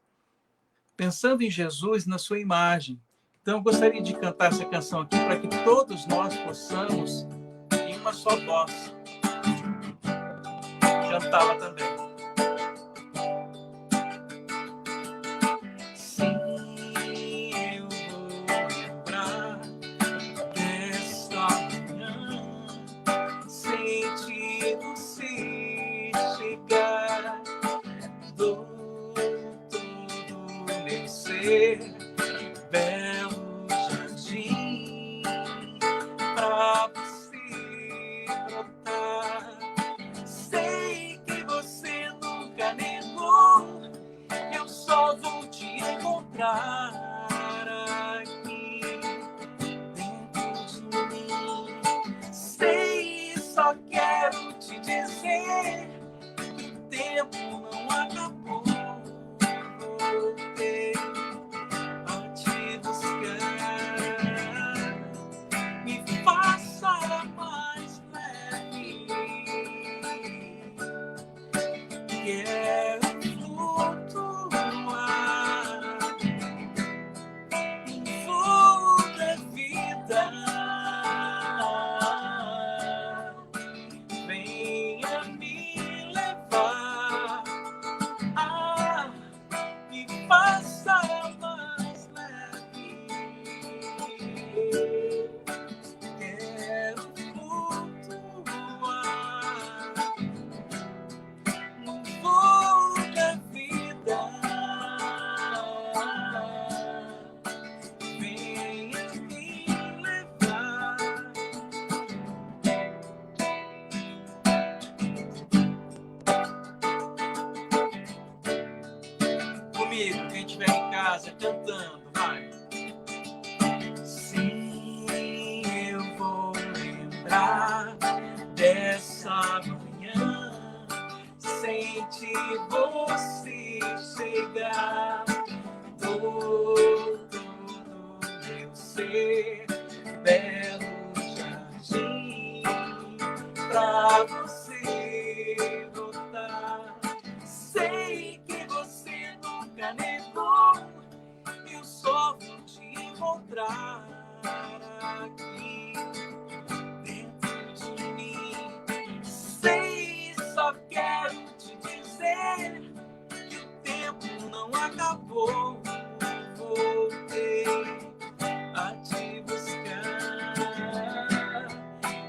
na sua imagem. Então, eu gostaria de cantar essa canção aqui para que todos nós possamos, em uma só voz, cantá-la também. Sim, eu vou lembrar desta manhã, sentindo se chegar, dou todo meu ser, belo jardim, pra você brotar. Sei que você nunca negou comigo, quem estiver em casa cantando, vai. Sim, eu vou lembrar dessa manhã, sente você chegar, todo meu ser, belo jardim, pra você voltar. Sei que você nunca negou, eu só vou te encontrar aqui dentro de mim. Sei, só quero te dizer que o tempo não acabou. Voltei a te buscar,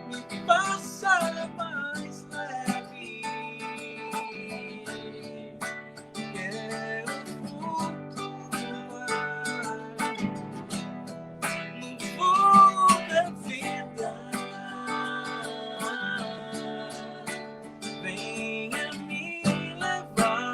me faça mais leve. Quero flutuar no voo da vida. Venha me levar.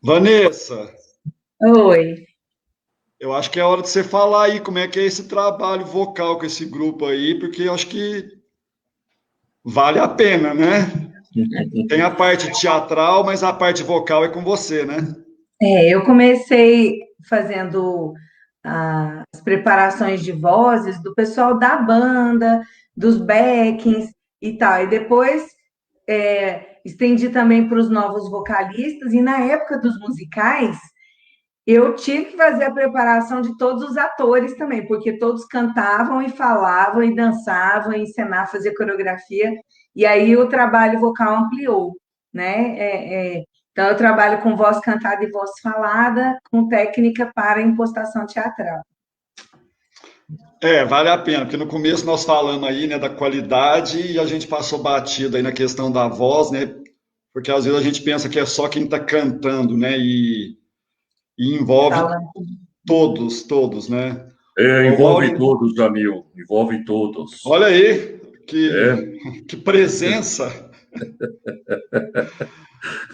Vanessa, Oi. eu acho que é hora de você falar aí como é que é esse trabalho vocal com esse grupo aí, porque eu acho que vale a pena, né? Tem a parte teatral, mas a parte vocal é com você, né? Eu comecei fazendo as preparações de vozes do pessoal da banda, dos backings e tal. E depois estendi também para os novos vocalistas. E na época dos musicais, eu tive que fazer a preparação de todos os atores também, porque todos cantavam e falavam e dançavam, e encenar, fazer coreografia, e aí o trabalho vocal ampliou, né? Então, eu trabalho com voz cantada e voz falada, com técnica para impostação teatral. Vale a pena, porque no começo nós falamos aí, né, da qualidade e a gente passou batido aí na questão da voz, né? Porque às vezes a gente pensa que é só quem está cantando, né? E envolve Fala. todos, né? Ô, Envolve Mauri, todos, Jamil, envolve todos. olha aí, É, que presença.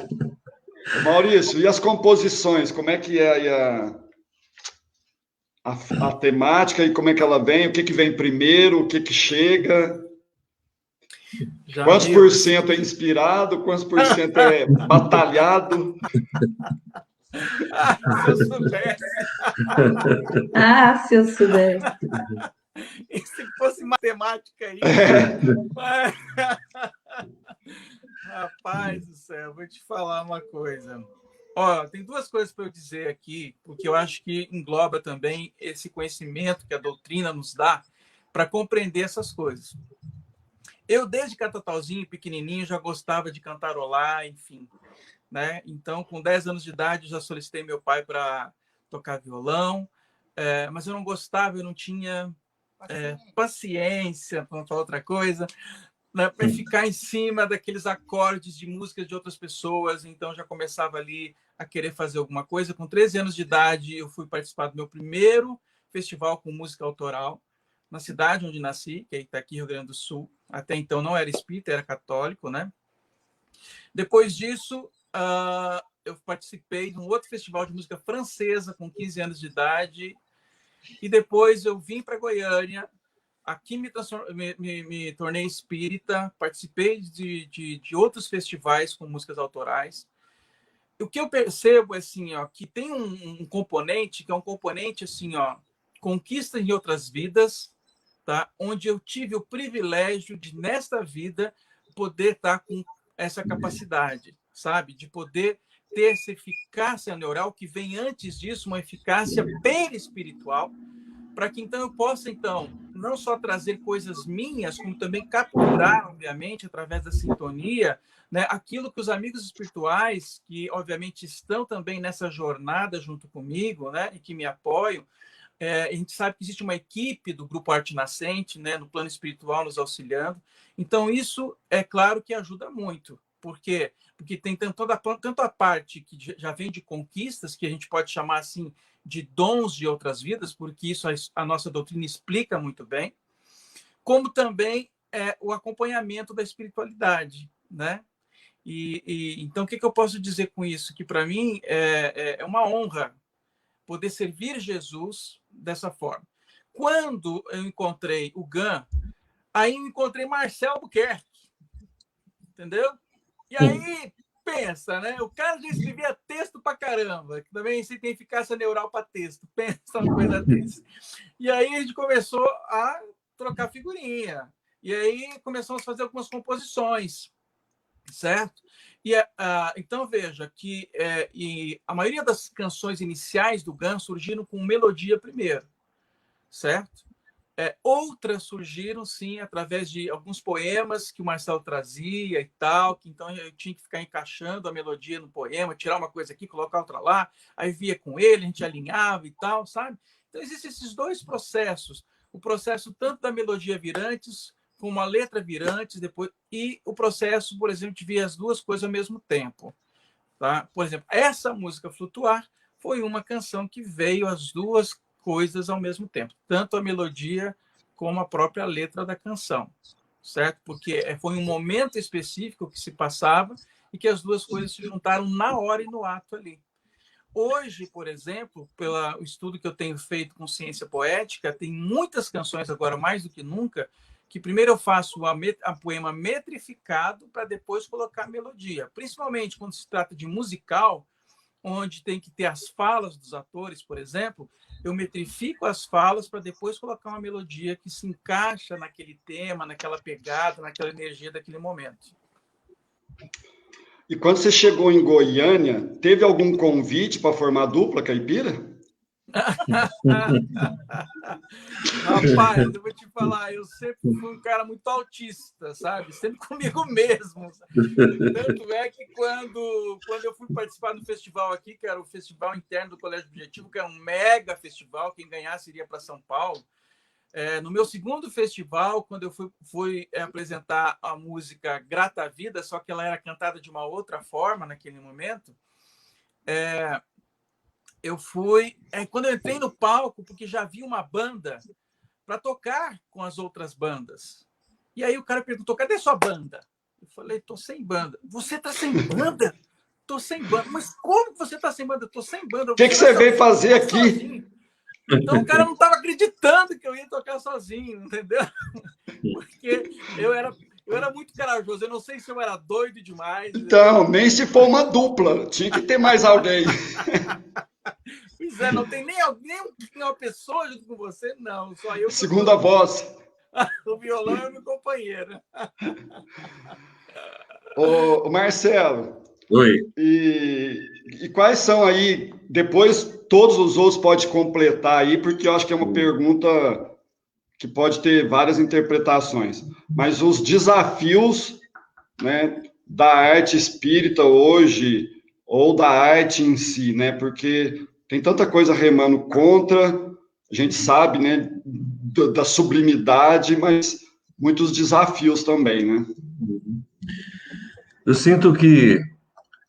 Ô, Maurício, e as composições, como é que é aí a temática e como é que ela vem? O que vem primeiro? O que chega? Quantos por cento é inspirado? Quantos por cento é batalhado? Se eu soubesse. Se eu soubesse. E se fosse matemática aí? Mas... Rapaz do céu, vou te falar uma coisa. Ó, tem duas coisas para eu dizer aqui, porque eu acho que engloba também esse conhecimento que a doutrina nos dá para compreender essas coisas. Eu, desde catatauzinho, pequenininho, já gostava de cantarolar, enfim. Né? Então, com 10 anos de idade, eu já solicitei meu pai para tocar violão, mas eu não gostava, eu não tinha paciência, para não falar outra coisa, né, para ficar em cima daqueles acordes de músicas de outras pessoas. Então, já começava ali a querer fazer alguma coisa. Com 13 anos de idade, eu fui participar do meu primeiro festival com música autoral, na cidade onde nasci, que é Itaqui, Rio Grande do Sul. Até então não era espírita, era católico, né? Depois disso, eu participei de um outro festival de música francesa com 15 anos de idade, e depois eu vim para Goiânia. Aqui me tornei espírita, participei de outros festivais com músicas autorais. o que eu percebo é assim, ó, que tem um componente, que é um componente assim, ó, conquista em outras vidas, tá? Onde eu tive o privilégio de, nesta vida, poder estar com essa capacidade, sabe? De poder ter essa eficácia neural que vem antes disso, uma eficácia perispiritual, para que então eu possa então não só trazer coisas minhas, como também capturar, obviamente, através da sintonia, né, aquilo que os amigos espirituais, que obviamente estão também nessa jornada junto comigo, né, e que me apoiam. A gente sabe que existe uma equipe do Grupo Arte Nascente, né, no plano espiritual, nos auxiliando. Então, isso é claro que ajuda muito. Por quê? Porque tem tanto a parte que já vem de conquistas, que a gente pode chamar assim de dons de outras vidas, porque isso a nossa doutrina explica muito bem, como também o acompanhamento da espiritualidade, né? Então, o que eu posso dizer com isso? Que para mim é uma honra poder servir Jesus dessa forma. Quando eu encontrei o GAN, aí eu encontrei Marcel Albuquerque, entendeu? E aí, pensa, né? O cara já escrevia texto pra caramba, que também se tem eficácia neural para texto, pensa uma coisa desse. E aí a gente começou a trocar figurinha, e aí começamos a fazer algumas composições, certo? Então, veja que a maioria das canções iniciais do GAN surgiram com melodia primeiro, certo? Outras surgiram, sim, através de alguns poemas que o Marcelo trazia e tal, que então eu tinha que ficar encaixando a melodia no poema, tirar uma coisa aqui, colocar outra lá, aí via com ele, a gente alinhava e tal, sabe? Então, existem esses dois processos. O processo tanto da melodia virantes, como a letra virantes, depois, e o processo, por exemplo, de ver as duas coisas ao mesmo tempo. Tá? Por exemplo, essa música Flutuar foi uma canção que veio as duas coisas ao mesmo tempo, tanto a melodia como a própria letra da canção, certo? Porque foi um momento específico que se passava e que as duas coisas se juntaram na hora e no ato ali. Hoje, por exemplo, pelo estudo que eu tenho feito com ciência poética, tem muitas canções agora, mais do que nunca, que primeiro eu faço a poema metrificado para depois colocar a melodia. Principalmente quando se trata de musical, onde tem que ter as falas dos atores, por exemplo, eu metrifico as falas para depois colocar uma melodia que se encaixa naquele tema, naquela pegada, naquela energia daquele momento. E quando você chegou em Goiânia, teve algum convite para formar dupla caipira? Rapaz, eu vou te falar, eu sempre fui um cara muito autista, sabe? Sempre comigo mesmo. Tanto é que quando eu fui participar do festival aqui, que era o festival interno do Colégio Objetivo, que é um mega festival, quem ganhasse iria para São Paulo. No meu segundo festival, quando eu fui apresentar a música Grata Vida, só que ela era cantada de uma outra forma naquele momento, eu fui... quando eu entrei no palco, porque já havia uma banda para tocar com as outras bandas. E aí o cara perguntou, cadê sua banda? Eu falei, tô sem banda. Você tá sem banda? Tô sem banda. Mas como que você tá sem banda? Tô sem banda. O que você veio fazer aqui? Sozinho. Então o cara não estava acreditando que eu ia tocar sozinho, entendeu? Porque eu era muito corajoso. Eu não sei se eu era doido demais. Então, nem se for uma dupla. Tinha que ter mais alguém. Pois não tem nem uma pessoa junto com você, não. Só eu. Segunda voz. O violão é meu companheiro. Ô, Marcelo. Oi. E quais são aí, depois todos os outros pode completar aí, porque eu acho que é uma pergunta que pode ter várias interpretações, mas os desafios, né, da arte espírita hoje, ou da arte em si, né, porque tem tanta coisa remando contra, a gente sabe, né, da sublimidade, mas muitos desafios também, né? Eu sinto que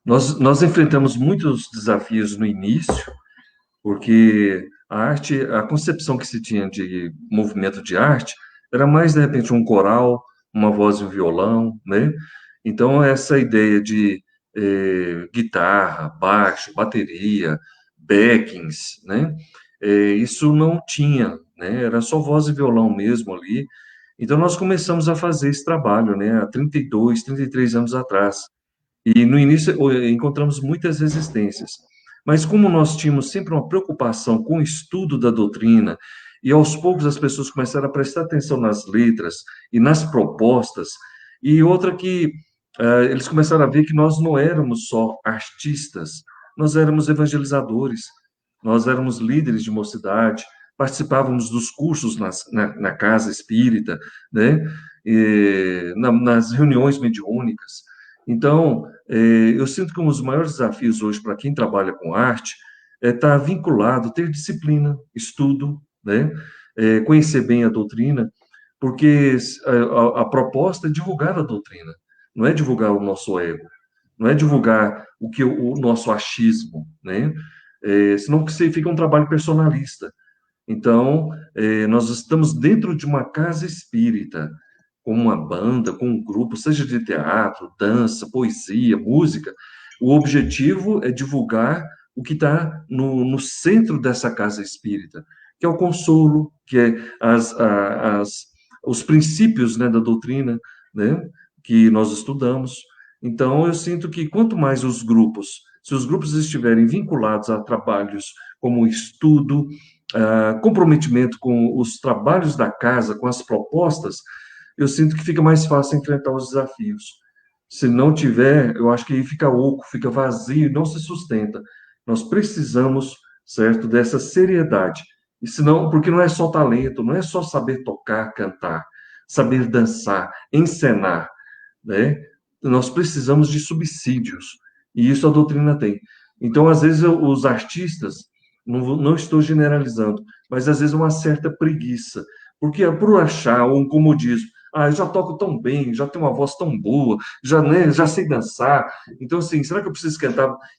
nós enfrentamos muitos desafios no início, porque a arte, a concepção que se tinha de movimento de arte era mais, de repente, um coral, uma voz e um violão, né? Então, essa ideia de guitarra, baixo, bateria, backings, né? Isso não tinha, né? Era só voz e violão mesmo ali. Então, nós começamos a fazer esse trabalho, né? Há 32, 33 anos atrás. E no início encontramos muitas resistências. Mas como nós tínhamos sempre uma preocupação com o estudo da doutrina, e aos poucos as pessoas começaram a prestar atenção nas letras e nas propostas, e outra que eles começaram a ver que nós não éramos só artistas, nós éramos evangelizadores, nós éramos líderes de mocidade, participávamos dos cursos na casa espírita, né? Nas reuniões mediúnicas. Então, eu sinto que um dos maiores desafios hoje para quem trabalha com arte é estar vinculado, ter disciplina, estudo, né? Conhecer bem a doutrina, porque a proposta é divulgar a doutrina, não é divulgar o nosso ego, não é divulgar o nosso achismo, né? Senão que fica um trabalho personalista. Então, nós estamos dentro de uma casa espírita, com uma banda, com um grupo, seja de teatro, dança, poesia, música. O objetivo é divulgar o que está no centro dessa casa espírita, que é o consolo, que é os princípios, né, da doutrina, né, que nós estudamos. Então, eu sinto que quanto mais se os grupos estiverem vinculados a trabalhos como estudo, comprometimento com os trabalhos da casa, com as propostas, eu sinto que fica mais fácil enfrentar os desafios. Se não tiver, eu acho que aí fica oco, fica vazio e não se sustenta. Nós precisamos, certo, dessa seriedade. E senão, porque não é só talento, não é só saber tocar, cantar, saber dançar, encenar, né? Nós precisamos de subsídios, e isso a doutrina tem. Então, às vezes, os artistas, não estou generalizando, mas às vezes uma certa preguiça, porque é por achar um comodismo. Eu já toco tão bem, já tenho uma voz tão boa, já, né, já sei dançar. Então, assim, será que eu preciso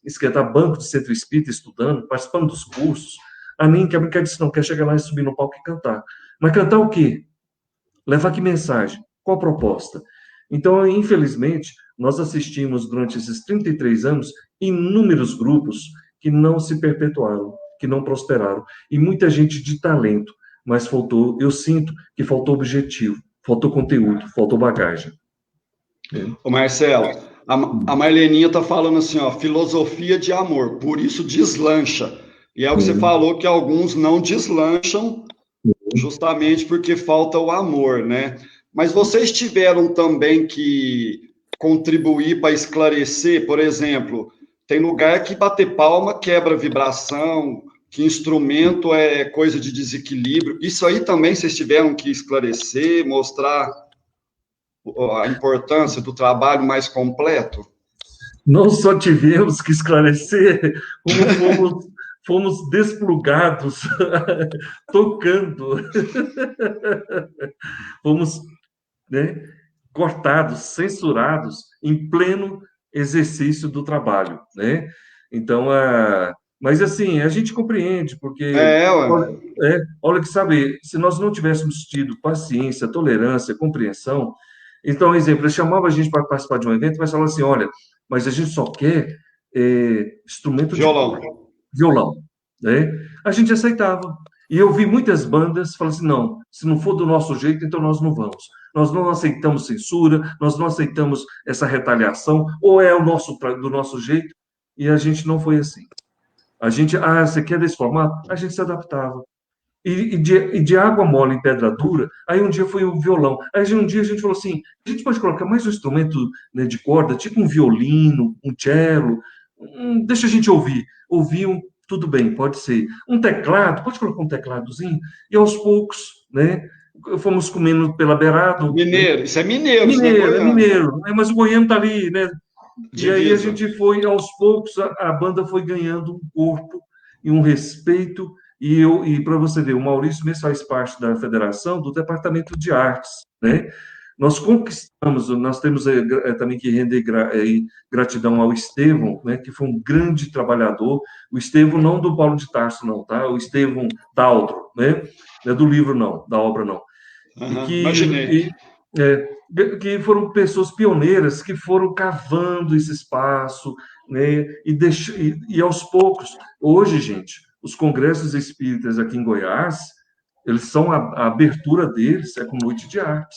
esquentar banco de centro espírita estudando, participando dos cursos? Nem quer brincar disso, não. Quer chegar lá e subir no palco e cantar. Mas cantar o quê? Levar que mensagem? Qual a proposta? Então, infelizmente, nós assistimos durante esses 33 anos inúmeros grupos que não se perpetuaram, que não prosperaram. E muita gente de talento, mas eu sinto que faltou objetivo, faltou conteúdo, faltou bagagem. Ô Marcelo, a Marleninha está falando assim, ó, filosofia de amor, por isso deslancha. E é o que você falou, que alguns não deslancham justamente porque falta o amor, né? Mas vocês tiveram também que contribuir para esclarecer, por exemplo, tem lugar que bater palma quebra vibração, que instrumento é coisa de desequilíbrio. Isso aí também vocês tiveram que esclarecer, mostrar a importância do trabalho mais completo? Não só tivemos que esclarecer, como fomos desplugados, tocando. Fomos, né, cortados, censurados, em pleno exercício do trabalho, né? Então, mas assim, a gente compreende, porque olha que sabe, se nós não tivéssemos tido paciência, tolerância, compreensão, então, exemplo, ele chamava a gente para participar de um evento, mas falava assim, olha, mas a gente só quer instrumento de violão, né? A gente aceitava. E eu vi muitas bandas falando assim, não, se não for do nosso jeito, então nós não vamos. Nós não aceitamos censura, nós não aceitamos essa retaliação, ou é do nosso jeito, e a gente não foi assim. A gente, você quer desse formato? A gente se adaptava. E de água mole em pedra dura, aí um dia foi o violão. Aí um dia a gente falou assim, a gente pode colocar mais um instrumento, né, de corda, tipo um violino, um cello, deixa a gente ouvir. Tudo bem, pode ser. Um teclado, pode colocar um tecladozinho? E aos poucos, né, fomos comendo pela beirada. Mineiro, isso é mineiro. Mineiro, é mineiro. Mas o goiano está ali, né? E aí a gente foi, aos poucos, a banda foi ganhando um corpo e um respeito. E para você ver, o Maurício mesmo faz parte da federação do Departamento de Artes, né? Nós conquistamos, nós temos também que render gratidão ao Estevão, né, que foi um grande trabalhador. O Estevão não do Paulo de Tarso, não, tá? O Estevão Daltro, né? Não é do livro, não, da obra, não. Imaginei. Que foram pessoas pioneiras que foram cavando esse espaço, né? E aos poucos, hoje, gente, os congressos espíritas aqui em Goiás, eles são a abertura deles é com noite de artes.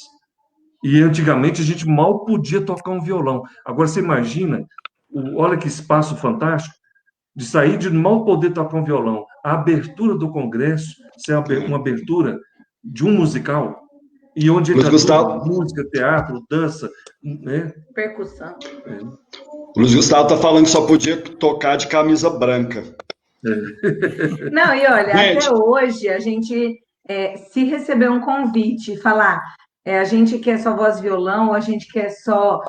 E antigamente a gente mal podia tocar um violão. Agora você imagina olha que espaço fantástico, de sair de mal poder tocar um violão, a abertura do congresso ser uma abertura de um musical, e onde Luiz entra Gustavo, tudo, música, teatro, dança, né? Percussão. o Luiz Gustavo está falando que só podia tocar de camisa branca. Não, e olha, Gente, até hoje a gente, se receber um convite e falar, a gente quer só voz e violão, ou a gente quer só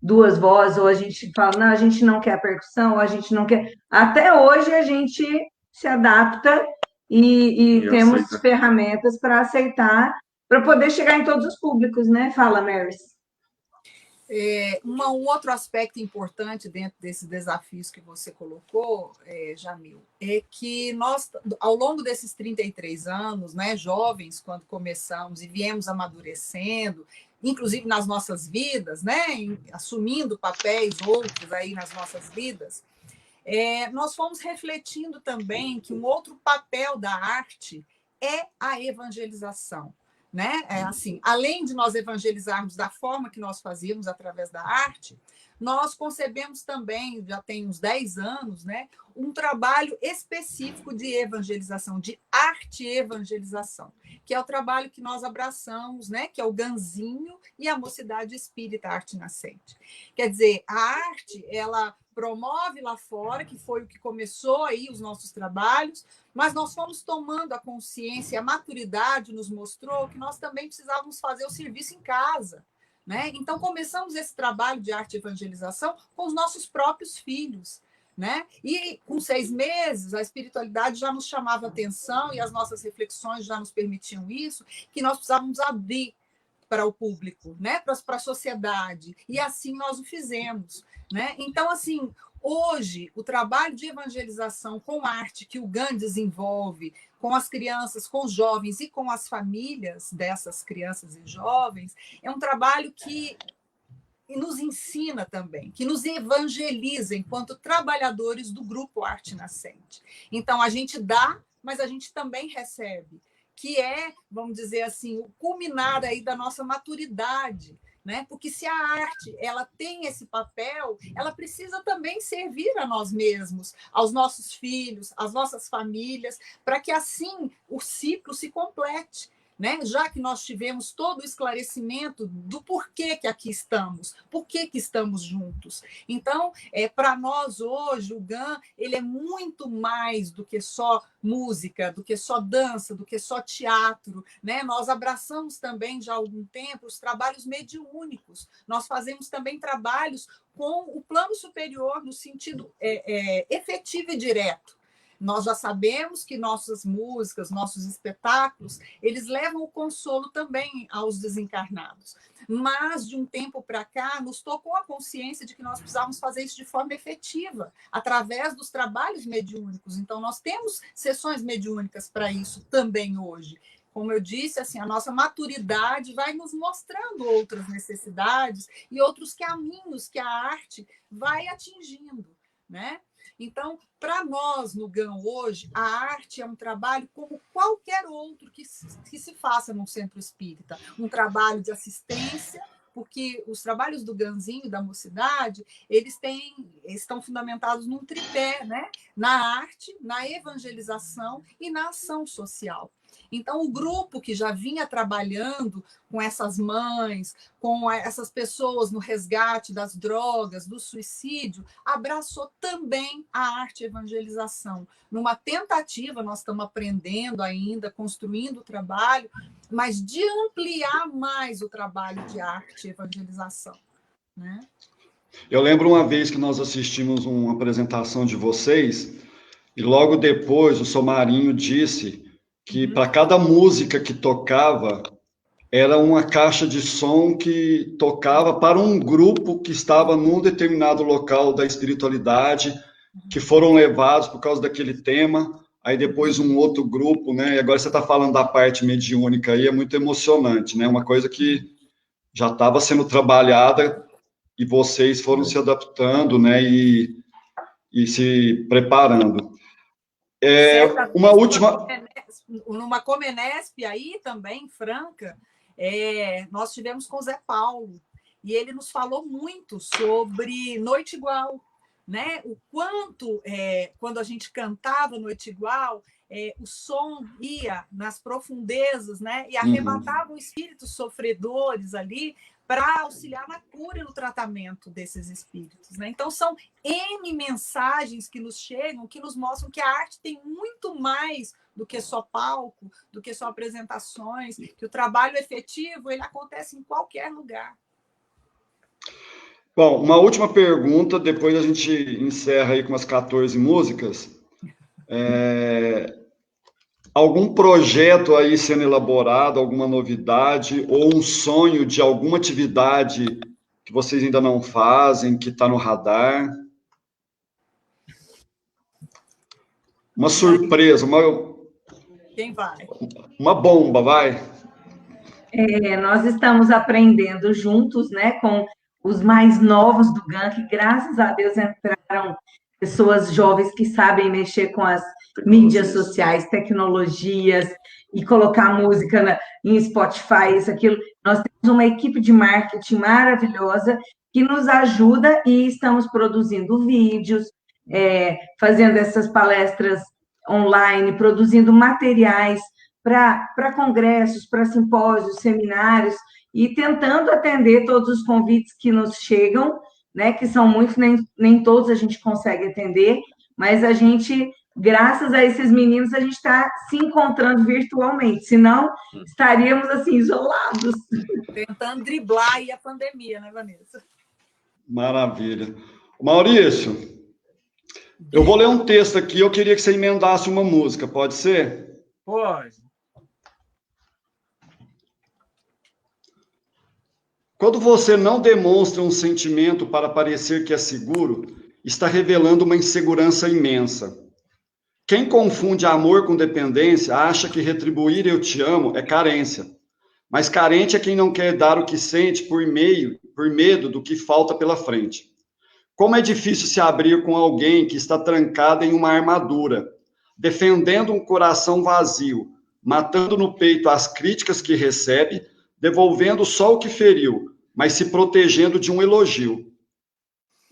duas vozes, ou a gente fala, não, a gente não quer percussão, ou a gente não quer. Até hoje a gente se adapta e temos aceita. ferramentas para aceitar, para poder chegar em todos os públicos, né? Fala, Marys. Um outro aspecto importante dentro desses desafios que você colocou, Jamil, é que nós, ao longo desses 33 anos, né, jovens, quando começamos e viemos amadurecendo, inclusive nas nossas vidas, né, assumindo papéis outros aí nas nossas vidas, nós fomos refletindo também que um outro papel da arte é a evangelização. Né? Assim, além de nós evangelizarmos da forma que nós fazíamos através da arte, nós concebemos também, já tem uns 10 anos, né, um trabalho específico de evangelização, de arte-evangelização, que é o trabalho que nós abraçamos, né, que é o Ganzinho e a Mocidade Espírita Arte Nascente. Quer dizer, a arte, ela promove lá fora, que foi o que começou aí os nossos trabalhos, mas nós fomos tomando a consciência, a maturidade nos mostrou que nós também precisávamos fazer o serviço em casa. Né? Então, começamos esse trabalho de arte e evangelização com os nossos próprios filhos. Né? E com 6 meses, a espiritualidade já nos chamava atenção e as nossas reflexões já nos permitiam isso, que nós precisávamos abrir para o público, né? Para a sociedade. E assim nós o fizemos. Né? Então, assim, hoje, o trabalho de evangelização com arte que o GAN desenvolve com as crianças, com os jovens e com as famílias dessas crianças e jovens, é um trabalho que nos ensina também, que nos evangeliza enquanto trabalhadores do Grupo Arte Nascente. Então, a gente dá, mas a gente também recebe, que é, vamos dizer assim, o culminar aí da nossa maturidade, né? Porque se a arte ela tem esse papel, ela precisa também servir a nós mesmos, aos nossos filhos, às nossas famílias, para que assim o ciclo se complete. Né? Já que nós tivemos todo o esclarecimento do porquê que aqui estamos, por que estamos juntos. Então, para nós hoje, o GAN ele é muito mais do que só música, do que só dança, do que só teatro. Né? Nós abraçamos também, já há algum tempo, os trabalhos mediúnicos. Nós fazemos também trabalhos com o plano superior, no sentido efetivo e direto. Nós já sabemos que nossas músicas, nossos espetáculos, eles levam o consolo também aos desencarnados. Mas, de um tempo para cá, nos tocou a consciência de que nós precisávamos fazer isso de forma efetiva, através dos trabalhos mediúnicos. Então, nós temos sessões mediúnicas para isso também hoje. Como eu disse, assim, a nossa maturidade vai nos mostrando outras necessidades e outros caminhos que a arte vai atingindo, né? Então, para nós, no GAN hoje, a arte é um trabalho como qualquer outro que se faça num centro espírita. Um trabalho de assistência, porque os trabalhos do Ganzinho e da Mocidade, eles estão fundamentados num tripé, né? Na arte, na evangelização e na ação social. Então, o grupo que já vinha trabalhando com essas mães, com essas pessoas no resgate das drogas, do suicídio, abraçou também a arte e evangelização. Numa tentativa, nós estamos aprendendo ainda, construindo o trabalho, mas de ampliar mais o trabalho de arte e evangelização. Né? Eu lembro uma vez que nós assistimos uma apresentação de vocês, e logo depois o Somarinho disse que para cada música que tocava, era uma caixa de som que tocava para um grupo que estava num determinado local da espiritualidade, que foram levados por causa daquele tema, aí depois um outro grupo, né? E agora você está falando da parte mediúnica aí, é muito emocionante, né? Uma coisa que já estava sendo trabalhada e vocês foram se adaptando, né? E se preparando. Uma última... Numa Comenesp aí também, Franca, nós tivemos com o Zé Paulo. e ele nos falou muito sobre Noite Igual, né? O quanto, quando a gente cantava Noite Igual, o som ia nas profundezas, né? E arrebatava os espíritos sofredores ali para auxiliar na cura e no tratamento desses espíritos, né? Então, são N mensagens que nos chegam, que nos mostram que a arte tem muito mais do que só palco, do que só apresentações, que o trabalho efetivo ele acontece em qualquer lugar. Bom, uma última pergunta, depois a gente encerra aí com umas 14 músicas. Algum projeto aí sendo elaborado, alguma novidade, ou um sonho de alguma atividade que vocês ainda não fazem, que está no radar? Uma surpresa, Quem vai? Uma bomba, vai. Nós estamos aprendendo juntos, né, com os mais novos do GAN, que graças a Deus entraram pessoas jovens que sabem mexer com as mídias sociais, tecnologias, e colocar música em Spotify, isso, aquilo. Nós temos uma equipe de marketing maravilhosa que nos ajuda e estamos produzindo vídeos, fazendo essas palestras online, produzindo materiais para congressos, para simpósios, seminários, e tentando atender todos os convites que nos chegam, né, que são muitos, nem todos a gente consegue atender, mas a gente, graças a esses meninos, a gente está se encontrando virtualmente, senão estaríamos assim, isolados. Tentando driblar aí a pandemia, né, Vanessa? Maravilha. Maurício, eu vou ler um texto aqui, eu queria que você emendasse uma música, pode ser? Pode. Quando você não demonstra um sentimento para parecer que é seguro, está revelando uma insegurança imensa. Quem confunde amor com dependência acha que retribuir eu te amo é carência. Mas carente é quem não quer dar o que sente por medo do que falta pela frente. Como é difícil se abrir com alguém que está trancado em uma armadura, defendendo um coração vazio, matando no peito as críticas que recebe, devolvendo só o que feriu, mas se protegendo de um elogio.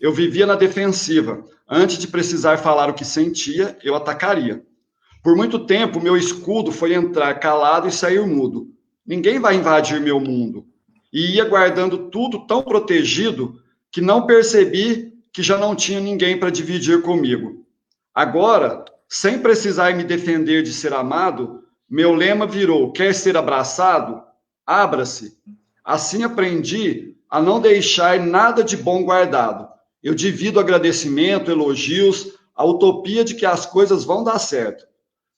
Eu vivia na defensiva. Antes de precisar falar o que sentia, eu atacaria. Por muito tempo, meu escudo foi entrar calado e sair mudo. Ninguém vai invadir meu mundo. E ia guardando tudo tão protegido que não percebi que já não tinha ninguém para dividir comigo. Agora, sem precisar me defender de ser amado, meu lema virou: quer ser abraçado? Abra-se. Assim aprendi a não deixar nada de bom guardado. Eu divido agradecimento, elogios, a utopia de que as coisas vão dar certo.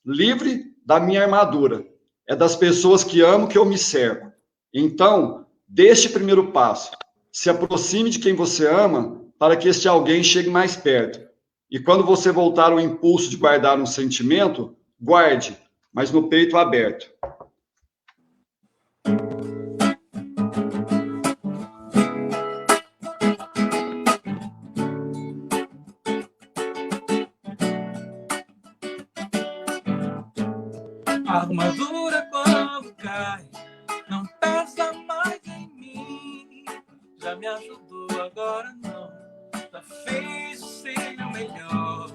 Livre da minha armadura. É das pessoas que amo que eu me cerco. Então, dê este primeiro passo. Se aproxime de quem você ama para que este alguém chegue mais perto. E quando você voltar ao impulso de guardar um sentimento, guarde, mas no peito aberto. A armadura quando cai não pesa mais em mim. Já me ajudou, agora não. Já fez o seu melhor.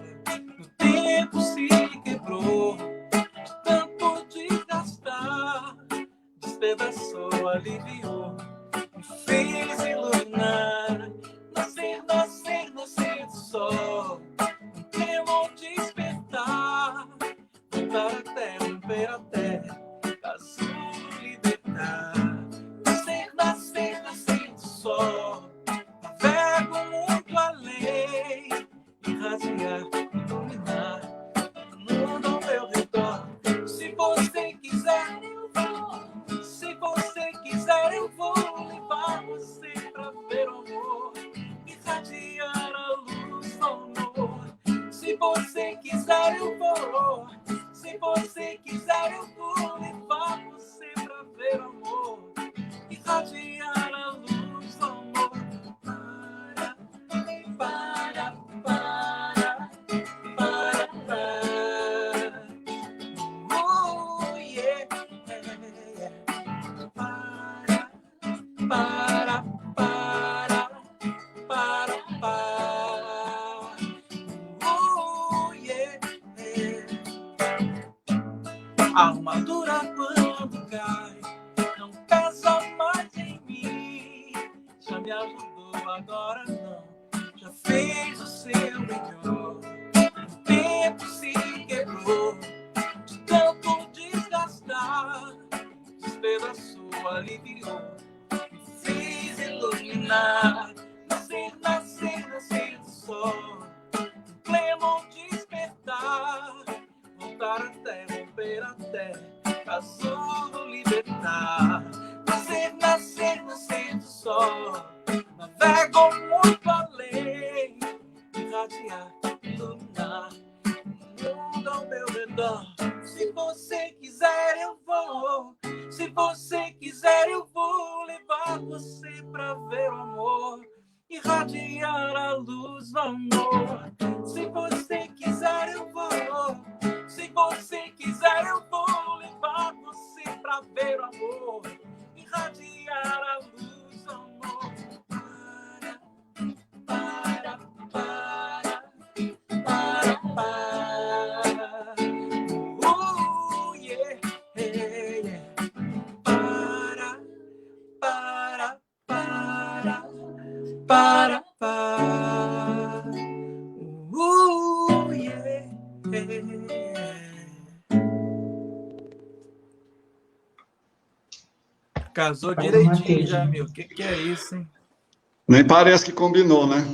O tempo se quebrou de tanto desgastar. Despedaçou, aliviou, me fez iluminar. Nascer, nascer, nascer do sol. Um temor despertar. Voltar até, romper até, azul libertar. Nascer, nascer, nascer do sol. Navego muito além, irradiar, iluminar o mundo ao meu redor. Se você quiser, eu vou. Se você quiser, eu vou levar você pra ver o amor, irradiar a luz do amor. Se você quiser, eu vou. Se você quiser, eu vou levar você pra ver o amor, irradiar a luz do amor. Para, yeah. Para, A armadura quando cai não pesa mais em mim. Já me ajudou, agora não. Já fez o seu melhor. O tempo se quebrou de tanto desgastar. Despedaçou, aliviou, me fez iluminar. Nascer, nascer, nascer do sol, em pleno despertar. Voltar até, romper até, azul libertar. Nascer, nascer, nascer do sol, navego muito além. Irradiar, iluminar o mundo ao meu redor. Se você quiser eu vou, se você quiser eu vou levar você pra ver o amor, irradiar a luz do amor. Se você quiser eu vou, se você quiser eu vou levar você pra ver o amor, irradiar a luz do amor. Para, para, para, para. Yeah, yeah. Para, para, para, para, para. Yeah, yeah. Casou direitinho, Jamil. O que é isso, hein? Nem parece que combinou, né?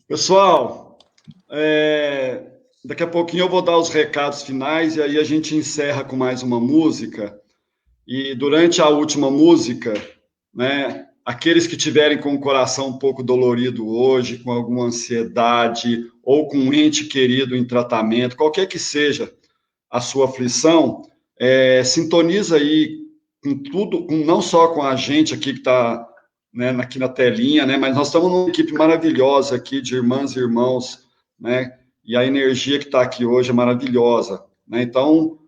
Pessoal, daqui a pouquinho eu vou dar os recados finais e aí a gente encerra com mais uma música. E durante a última música, né, aqueles que tiverem com o coração um pouco dolorido hoje, com alguma ansiedade ou com um ente querido em tratamento, qualquer que seja a sua aflição, sintoniza aí com tudo, não só com a gente aqui que está, né, aqui na telinha, né, mas nós estamos numa equipe maravilhosa aqui de irmãs e irmãos, né, e a energia que está aqui hoje é maravilhosa, né, então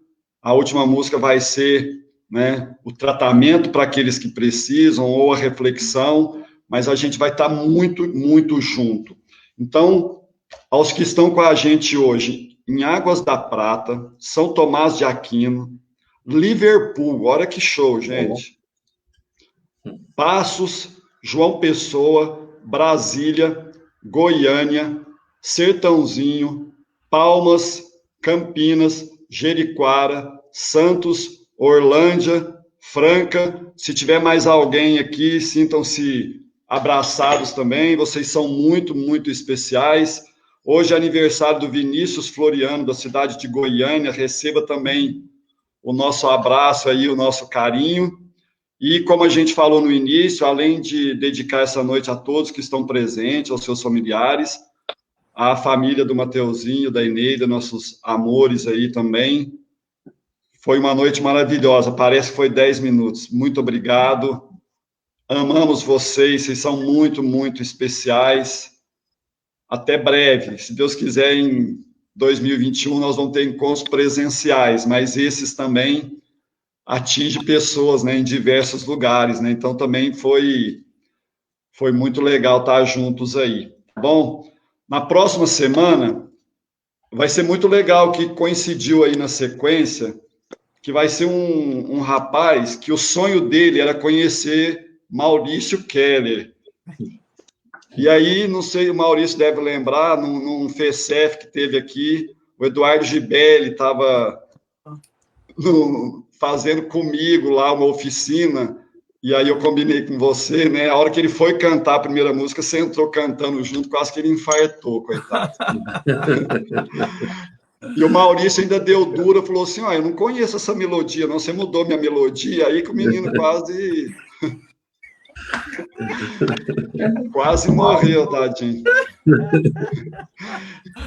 a última música vai ser, né, o tratamento para aqueles que precisam ou a reflexão, mas a gente vai estar muito, muito junto. Então, aos que estão com a gente hoje, em Águas da Prata, São Tomás de Aquino, Liverpool, olha que show, gente. Passos, João Pessoa, Brasília, Goiânia, Sertãozinho, Palmas, Campinas, Jericoara, Santos, Orlândia, Franca. Se tiver mais alguém aqui, sintam-se abraçados também. Vocês são muito, muito especiais. Hoje é aniversário do Vinícius Floriano, da cidade de Goiânia. Receba também o nosso abraço aí, o nosso carinho. E como a gente falou no início, além de dedicar essa noite a todos que estão presentes, aos seus familiares, à família do Mateuzinho, da Eneida, nossos amores aí também. Foi uma noite maravilhosa, parece que foi 10 minutos. Muito obrigado. Amamos vocês, vocês são muito, muito especiais. Até breve. Se Deus quiser, em 2021 nós vamos ter encontros presenciais, mas esses também atingem pessoas, né, em diversos lugares, né? Então também foi muito legal estar juntos aí. Bom, na próxima semana vai ser muito legal que coincidiu aí na sequência, que vai ser um rapaz que o sonho dele era conhecer Maurício Keller. E aí, não sei, o Maurício deve lembrar, num FECEF que teve aqui, o Eduardo Gibelli estava fazendo comigo lá uma oficina, e aí eu combinei com você, né? A hora que ele foi cantar a primeira música, você entrou cantando junto, quase que ele infartou, coitado. E o Maurício ainda deu dura, falou assim, eu não conheço essa melodia, não, você mudou minha melodia, aí que o menino quase morreu, tadinho.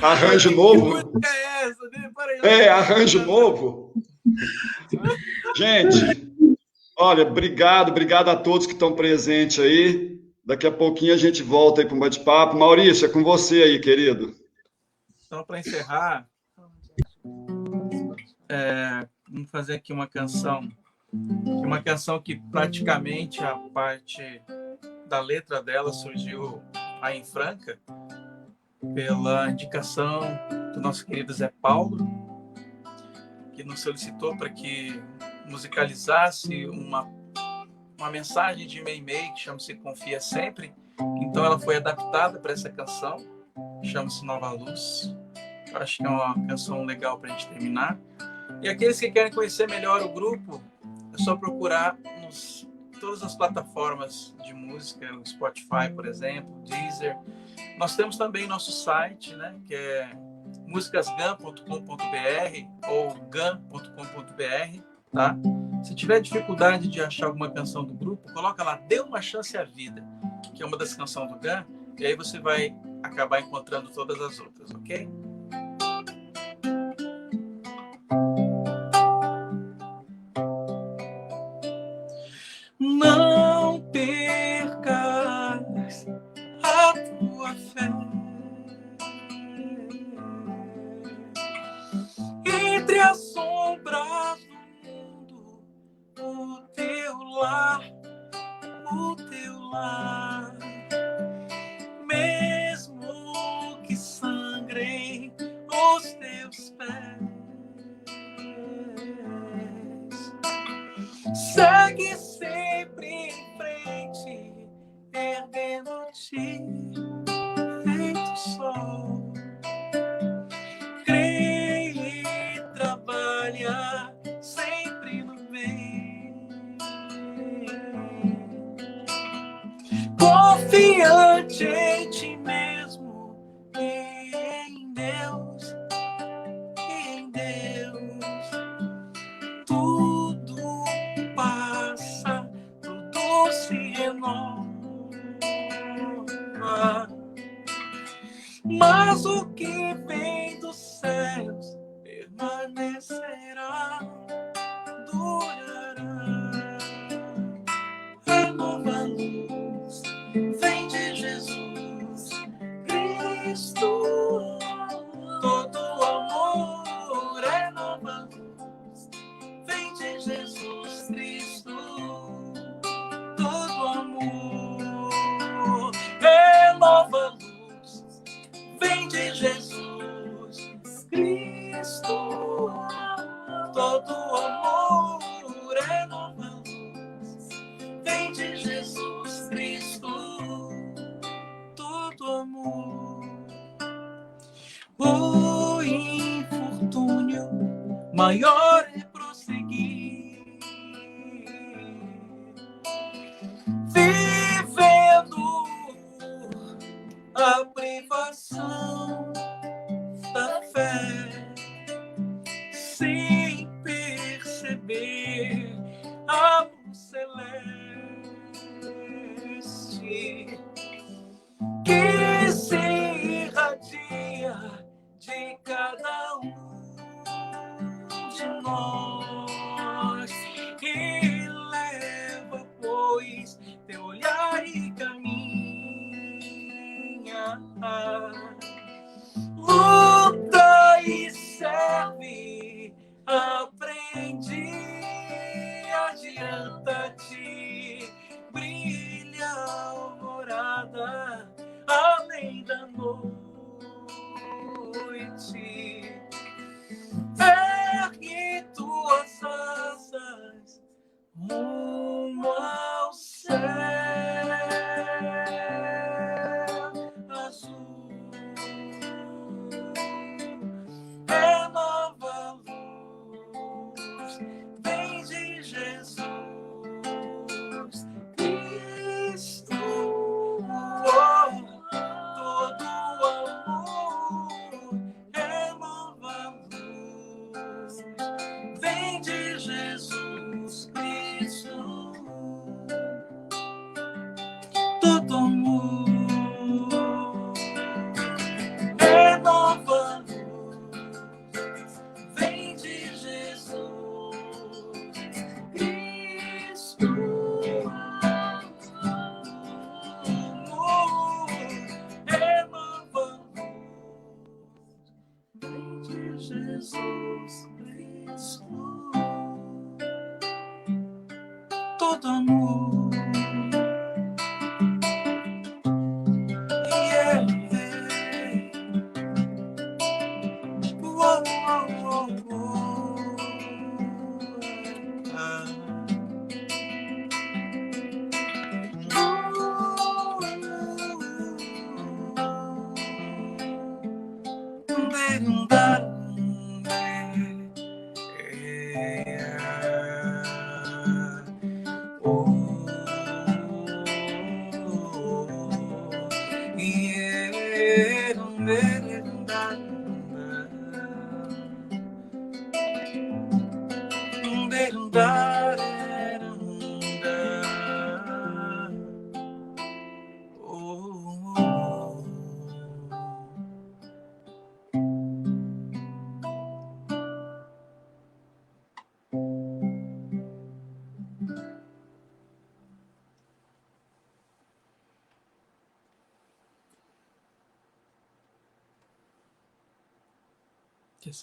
Arranjo novo? Que música é essa? Arranjo novo. Gente, olha, obrigado a todos que estão presentes aí. Daqui a pouquinho a gente volta aí para um bate-papo. Maurício, é com você aí, querido. Então, para encerrar, vamos fazer aqui uma canção que praticamente a parte da letra dela surgiu aí em Franca, pela indicação do nosso querido Zé Paulo, que nos solicitou para que musicalizasse uma mensagem de Meimei que chama-se Confia Sempre. Então ela foi adaptada para essa canção, chama-se Nova Luz. Eu acho que é uma canção legal para a gente terminar. E aqueles que querem conhecer melhor o grupo, é só procurar todas as plataformas de música, o Spotify, por exemplo, Deezer. Nós temos também nosso site, né, que é musicasgan.com.br ou gan.com.br, tá? Se tiver dificuldade de achar alguma canção do grupo, coloca lá, Dê Uma Chance à Vida, que é uma das canções do GAN, e aí você vai acabar encontrando todas as outras, ok? Não percas a tua fé. Entre as sombras do mundo, o teu lar, mesmo que sangrem os teus pés, segue sempre em frente, erguendo-te feito sol. Crê e trabalha sempre no bem, confiante em ti mesmo e em Deus, tudo passa, tudo se renova, mas o que vem dos céus permanecerá, durará. A nova luz vem de Jesus Cristo, todo amor é nova luz, vem de Jesus Cristo, todo amor é nova luz, vem de Jesus Cristo, todo amor é nova luz, vem de Jesus Cristo, todo amor. O infortúnio maior é prosseguir, vivendo a privação da fé, sem perceber a luz celeste que se irradia de cada um de nós e leva, pois, teu olhar e caminha, luta e serve, aprende, adianta-te, brilha a alvorada além da noite, ergue tuas asas rumo ao céu azul, é nova luz, vem de Jesus Cristo, todo amor é nova luz, vem de Jesus Cristo, todo amor é nova luz, vem de Jesus Cristo, é nova luz, vem de Jesus Cristo, todo amor. Yeah, yeah. Whoa, whoa, whoa, whoa. merendar.